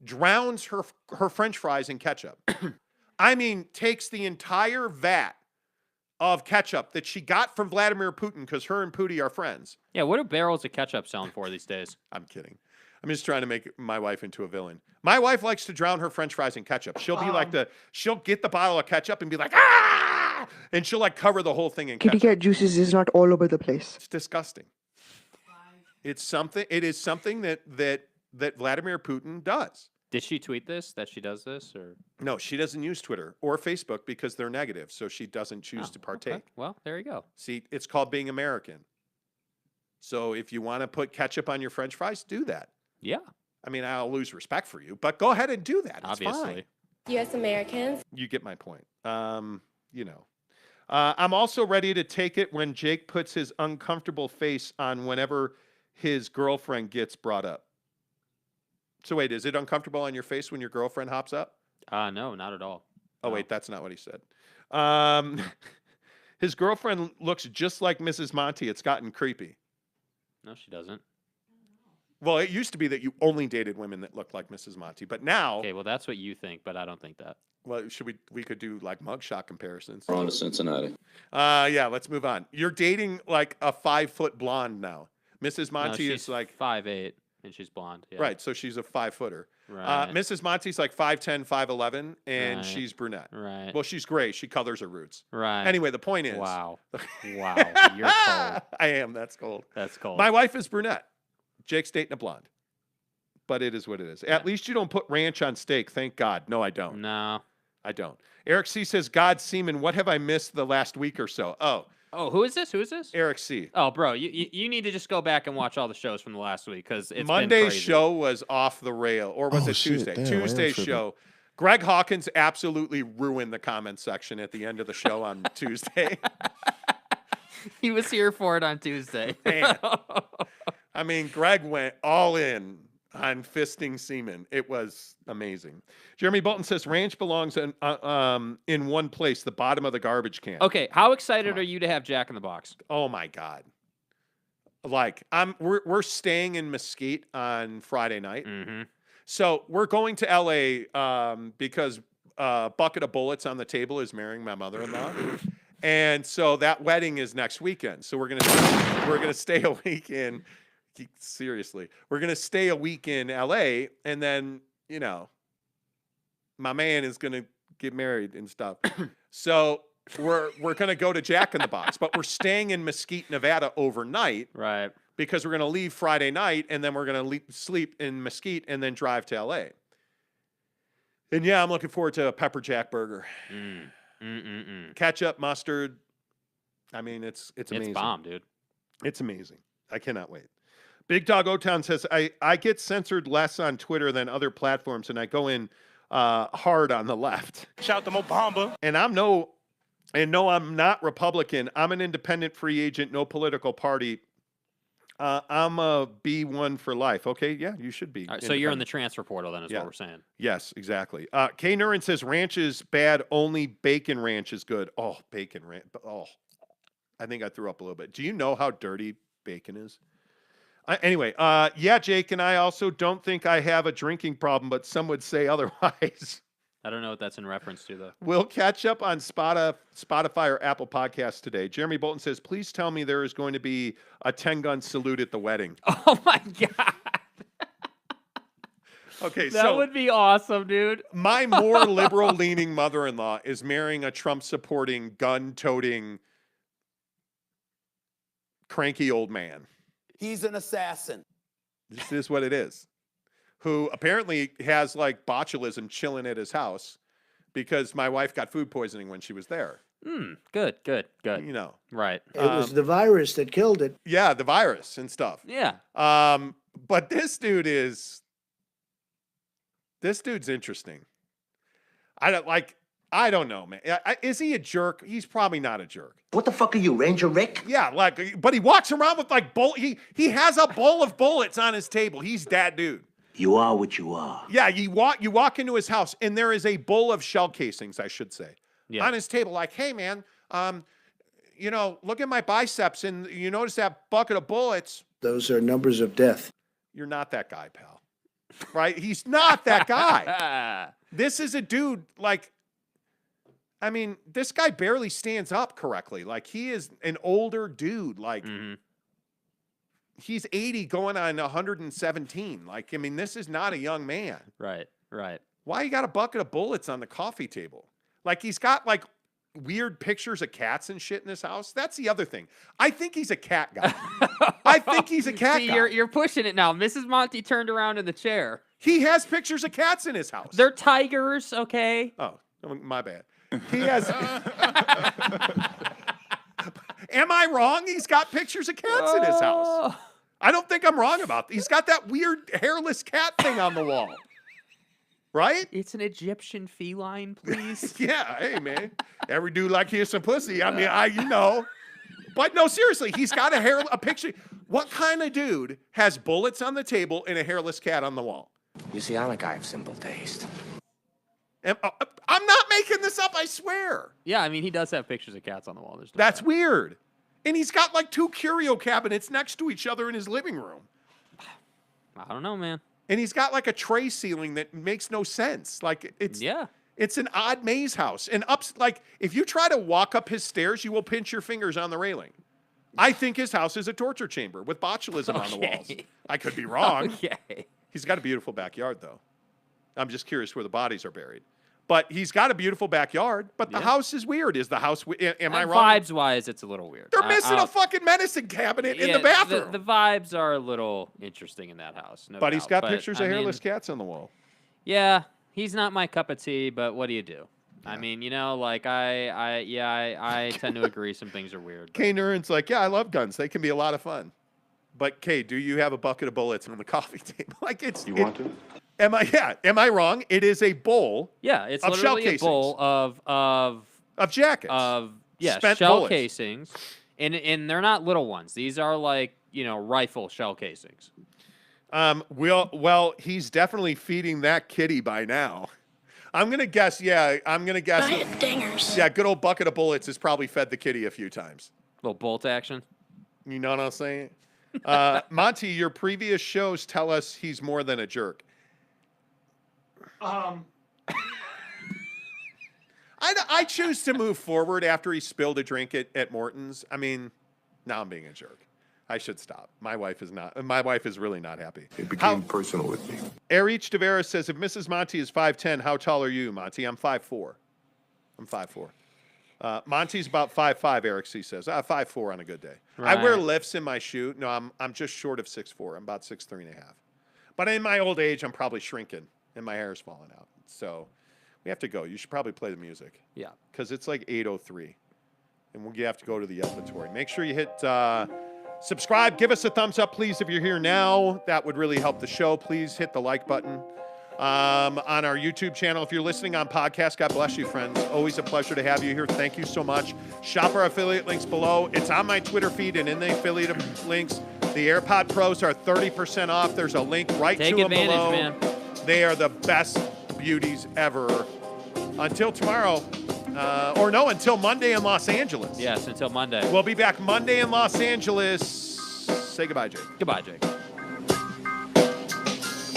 drowns her French fries in ketchup. I mean, takes the entire vat of ketchup that she got from Vladimir Putin because her and Putin are friends. Yeah, what are barrels of ketchup selling for these days? I'm kidding. I'm just trying to make my wife into a villain. My wife likes to drown her French fries in ketchup. She'll be like she'll get the bottle of ketchup and be like, ah! And she'll like cover the whole thing in Kitty ketchup. cat juices is not all over the place. It's disgusting. It is something that Vladimir Putin does. Did she tweet this, that she does this? Or No, she doesn't use Twitter or Facebook because they're negative, so she doesn't choose to partake. Okay. Well, there you go. See, it's called being American. So if you want to put ketchup on your French fries, do that. Yeah. I mean, I'll lose respect for you, but go ahead and do that. It's Obviously. fine. U.S. Americans. You get my point. I'm also ready to take it when Jake puts his uncomfortable face on whenever his girlfriend gets brought up. So wait, is it uncomfortable on your face when your girlfriend hops up? No, not at all. Oh, No. wait, that's not what he said. His girlfriend looks just like Mrs. Monty. It's gotten creepy. No, she doesn't. Well, it used to be that you only dated women that looked like Mrs. Monty, but now, Okay, well, that's what you think, but I don't think that. well, we could do like mugshot comparisons. We're on to Cincinnati. Yeah, let's move on. You're dating like a 5-foot blonde now. Mrs. No, Monty she's is like 5'8", and she's blonde. Yeah. right, so she's a 5-footer. Right. Mrs. Monty's like 5'10", 5'11", and Right. she's brunette. Right. Well, she's gray. She colors her roots. Right. Anyway, the point is, Wow. Wow. You're cold. I am. That's cold. That's cold. My wife is brunette. Jake's dating a blonde. But it is what it is. At least you don't put ranch on steak. Thank God. No, I don't. No. I don't. Eric C says, God, Seaman, what have I missed the last week or so? Oh, who is this? Who is this? Eric C. Oh, bro, you need to just go back and watch all the shows from the last week because it's Monday's been crazy. show was off the rail. Or was it Tuesday? Damn, Tuesday's show. Greg Hawkins absolutely ruined the comment section at the end of the show on Tuesday. He was here for it on Tuesday. Man. I mean, Greg went all in on fisting Seaman. It was amazing. Jeremy Bolton says ranch belongs in one place, the bottom of the garbage can. Okay, how excited are you to have Jack in the Box? Oh my God. Like we're staying in Mesquite on Friday night. Mm-hmm. So we're going to LA because Bucket of Bullets on the Table is marrying my mother-in-law. And so that wedding is next weekend. So we're gonna stay a week in. Seriously, we're gonna stay a week in LA, and then my man is gonna get married and stuff. So we're gonna go to Jack in the Box, but we're staying in Mesquite, Nevada overnight, Right. because we're gonna leave Friday night, and then we're gonna sleep in Mesquite, and then drive to LA. And yeah, I'm looking forward to a pepper jack burger, ketchup, mustard. I mean, it's amazing. It's bomb, dude. It's amazing. I cannot wait. Big Dog O-Town says, I get censored less on Twitter than other platforms, and I go in hard on the left. Shout to Mobamba. And I'm not Republican. I'm an independent free agent, no political party. I'm a B1 for life. Okay, yeah, you should be. All right, so you're in the transfer portal then is what we're saying. Yes, exactly. K. Nurin says, ranch is bad, only bacon ranch is good. Oh, bacon ranch. Oh, I think I threw up a little bit. Do you know how dirty bacon is? Anyway, yeah, Jake, and I also don't think I have a drinking problem, but some would say otherwise. I don't know what that's in reference to, though. We'll catch up on Spotify or Apple Podcasts today. Jeremy Bolton says, please tell me there is going to be a 10-gun salute at the wedding. Oh, my God. Okay, that would be awesome, dude. My more liberal-leaning mother-in-law is marrying a Trump-supporting, gun-toting, cranky old man. He's an assassin. This is what it is. Who apparently has like botulism chilling at his house because my wife got food poisoning when she was there. Good. Right. It was the virus that killed it. Yeah, the virus and stuff. Yeah. But this dude's interesting. I don't know, man. Is he a jerk? He's probably not a jerk. What the fuck are you, Ranger Rick? Yeah, but he walks around with like he has a bowl of bullets on his table. He's that dude. You are what you are. Yeah, you walk into his house and there is a bowl of shell casings, I should say. on his table, like, hey, man, you know, look at my biceps, and you notice that bucket of bullets. Those are numbers of death. You're not that guy, pal. Right? He's not that guy. This is a dude, like, I mean, this guy barely stands up correctly. Like, he is an older dude. Like, he's 80 going on 117. Like, I mean, this is not a young man. Right. Why you got a bucket of bullets on the coffee table? Like, he's got, like, weird pictures of cats and shit in his house. That's the other thing. I think he's a cat guy. I think he's a cat guy. You're pushing it now. Mrs. Monty turned around in the chair. He has pictures of cats in his house. They're tigers, okay? Oh, my bad. He has. Am I wrong? He's got pictures of cats in his house. I don't think I'm wrong about that. He's got that weird hairless cat thing on the wall. Right? It's an Egyptian feline, please. Yeah, hey, man. Every dude like here's some pussy. I mean, you know. But no, seriously, he's got a picture. What kind of dude has bullets on the table and a hairless cat on the wall? You see, I'm a guy of simple taste. I'm not making this up, I swear. Yeah, I mean, he does have pictures of cats on the wall. That's weird. And he's got like 2 curio cabinets next to each other in his living room. I don't know, man. And he's got like a tray ceiling that makes no sense. Like it's an odd maze house. And like if you try to walk up his stairs, you will pinch your fingers on the railing. I think his house is a torture chamber with botulism on the walls. I could be wrong. He's got a beautiful backyard though. I'm just curious where the bodies are buried. But he's got a beautiful backyard, but the house is weird. Is the house am I wrong? Vibes-wise, it's a little weird. They're missing a fucking medicine cabinet in the bathroom. The vibes are a little interesting in that house. No but doubt. He's got pictures of hairless cats on the wall. Yeah, he's not my cup of tea, but what do you do? Yeah. I mean, you know, like I tend to agree some things are weird. Kay Nuren's like, yeah, I love guns. They can be a lot of fun. But Kay, do you have a bucket of bullets on the coffee table? Like You want to? Am I wrong? It is a bowl. Yeah, it's of literally shell a bowl of jackets. Spent shell bullets. Casings. And they're not little ones. These are like, you know, rifle shell casings. Well, he's definitely feeding that kitty by now. I'm gonna guess. Dingers. Yeah, good old bucket of bullets has probably fed the kitty a few times. Little bolt action. You know what I'm saying? Monty, your previous shows tell us he's more than a jerk. I choose to move forward after he spilled a drink at Morton's. I mean, now I'm being a jerk. I should stop. My wife is really not happy. It became personal with me. Erich Tavares says, if Mrs. Monty is 5'10", how tall are you, Monty? I'm 5'4". I'm 5'4". Monty's about 5'5", Eric C says. 5'4" on a good day. Right. I wear lifts in my shoe. No, I'm just short of 6'4". I'm about 6'3.5". But in my old age, I'm probably shrinking. And my hair's falling out. So we have to go. You should probably play the music. Yeah. Because it's like 8:03. And you have to go to the inventory. Make sure you hit subscribe. Give us a thumbs up, please, if you're here now. That would really help the show. Please hit the like button on our YouTube channel. If you're listening on podcast, God bless you, friends. Always a pleasure to have you here. Thank you so much. Shop our affiliate links below. It's on my Twitter feed and in the affiliate links. The AirPod Pros are 30% off. There's a link right to them below. Take advantage, man. They are the best beauties ever. Until tomorrow, until Monday in Los Angeles. Yes, until Monday. We'll be back Monday in Los Angeles. Say goodbye, Jake. Goodbye, Jake.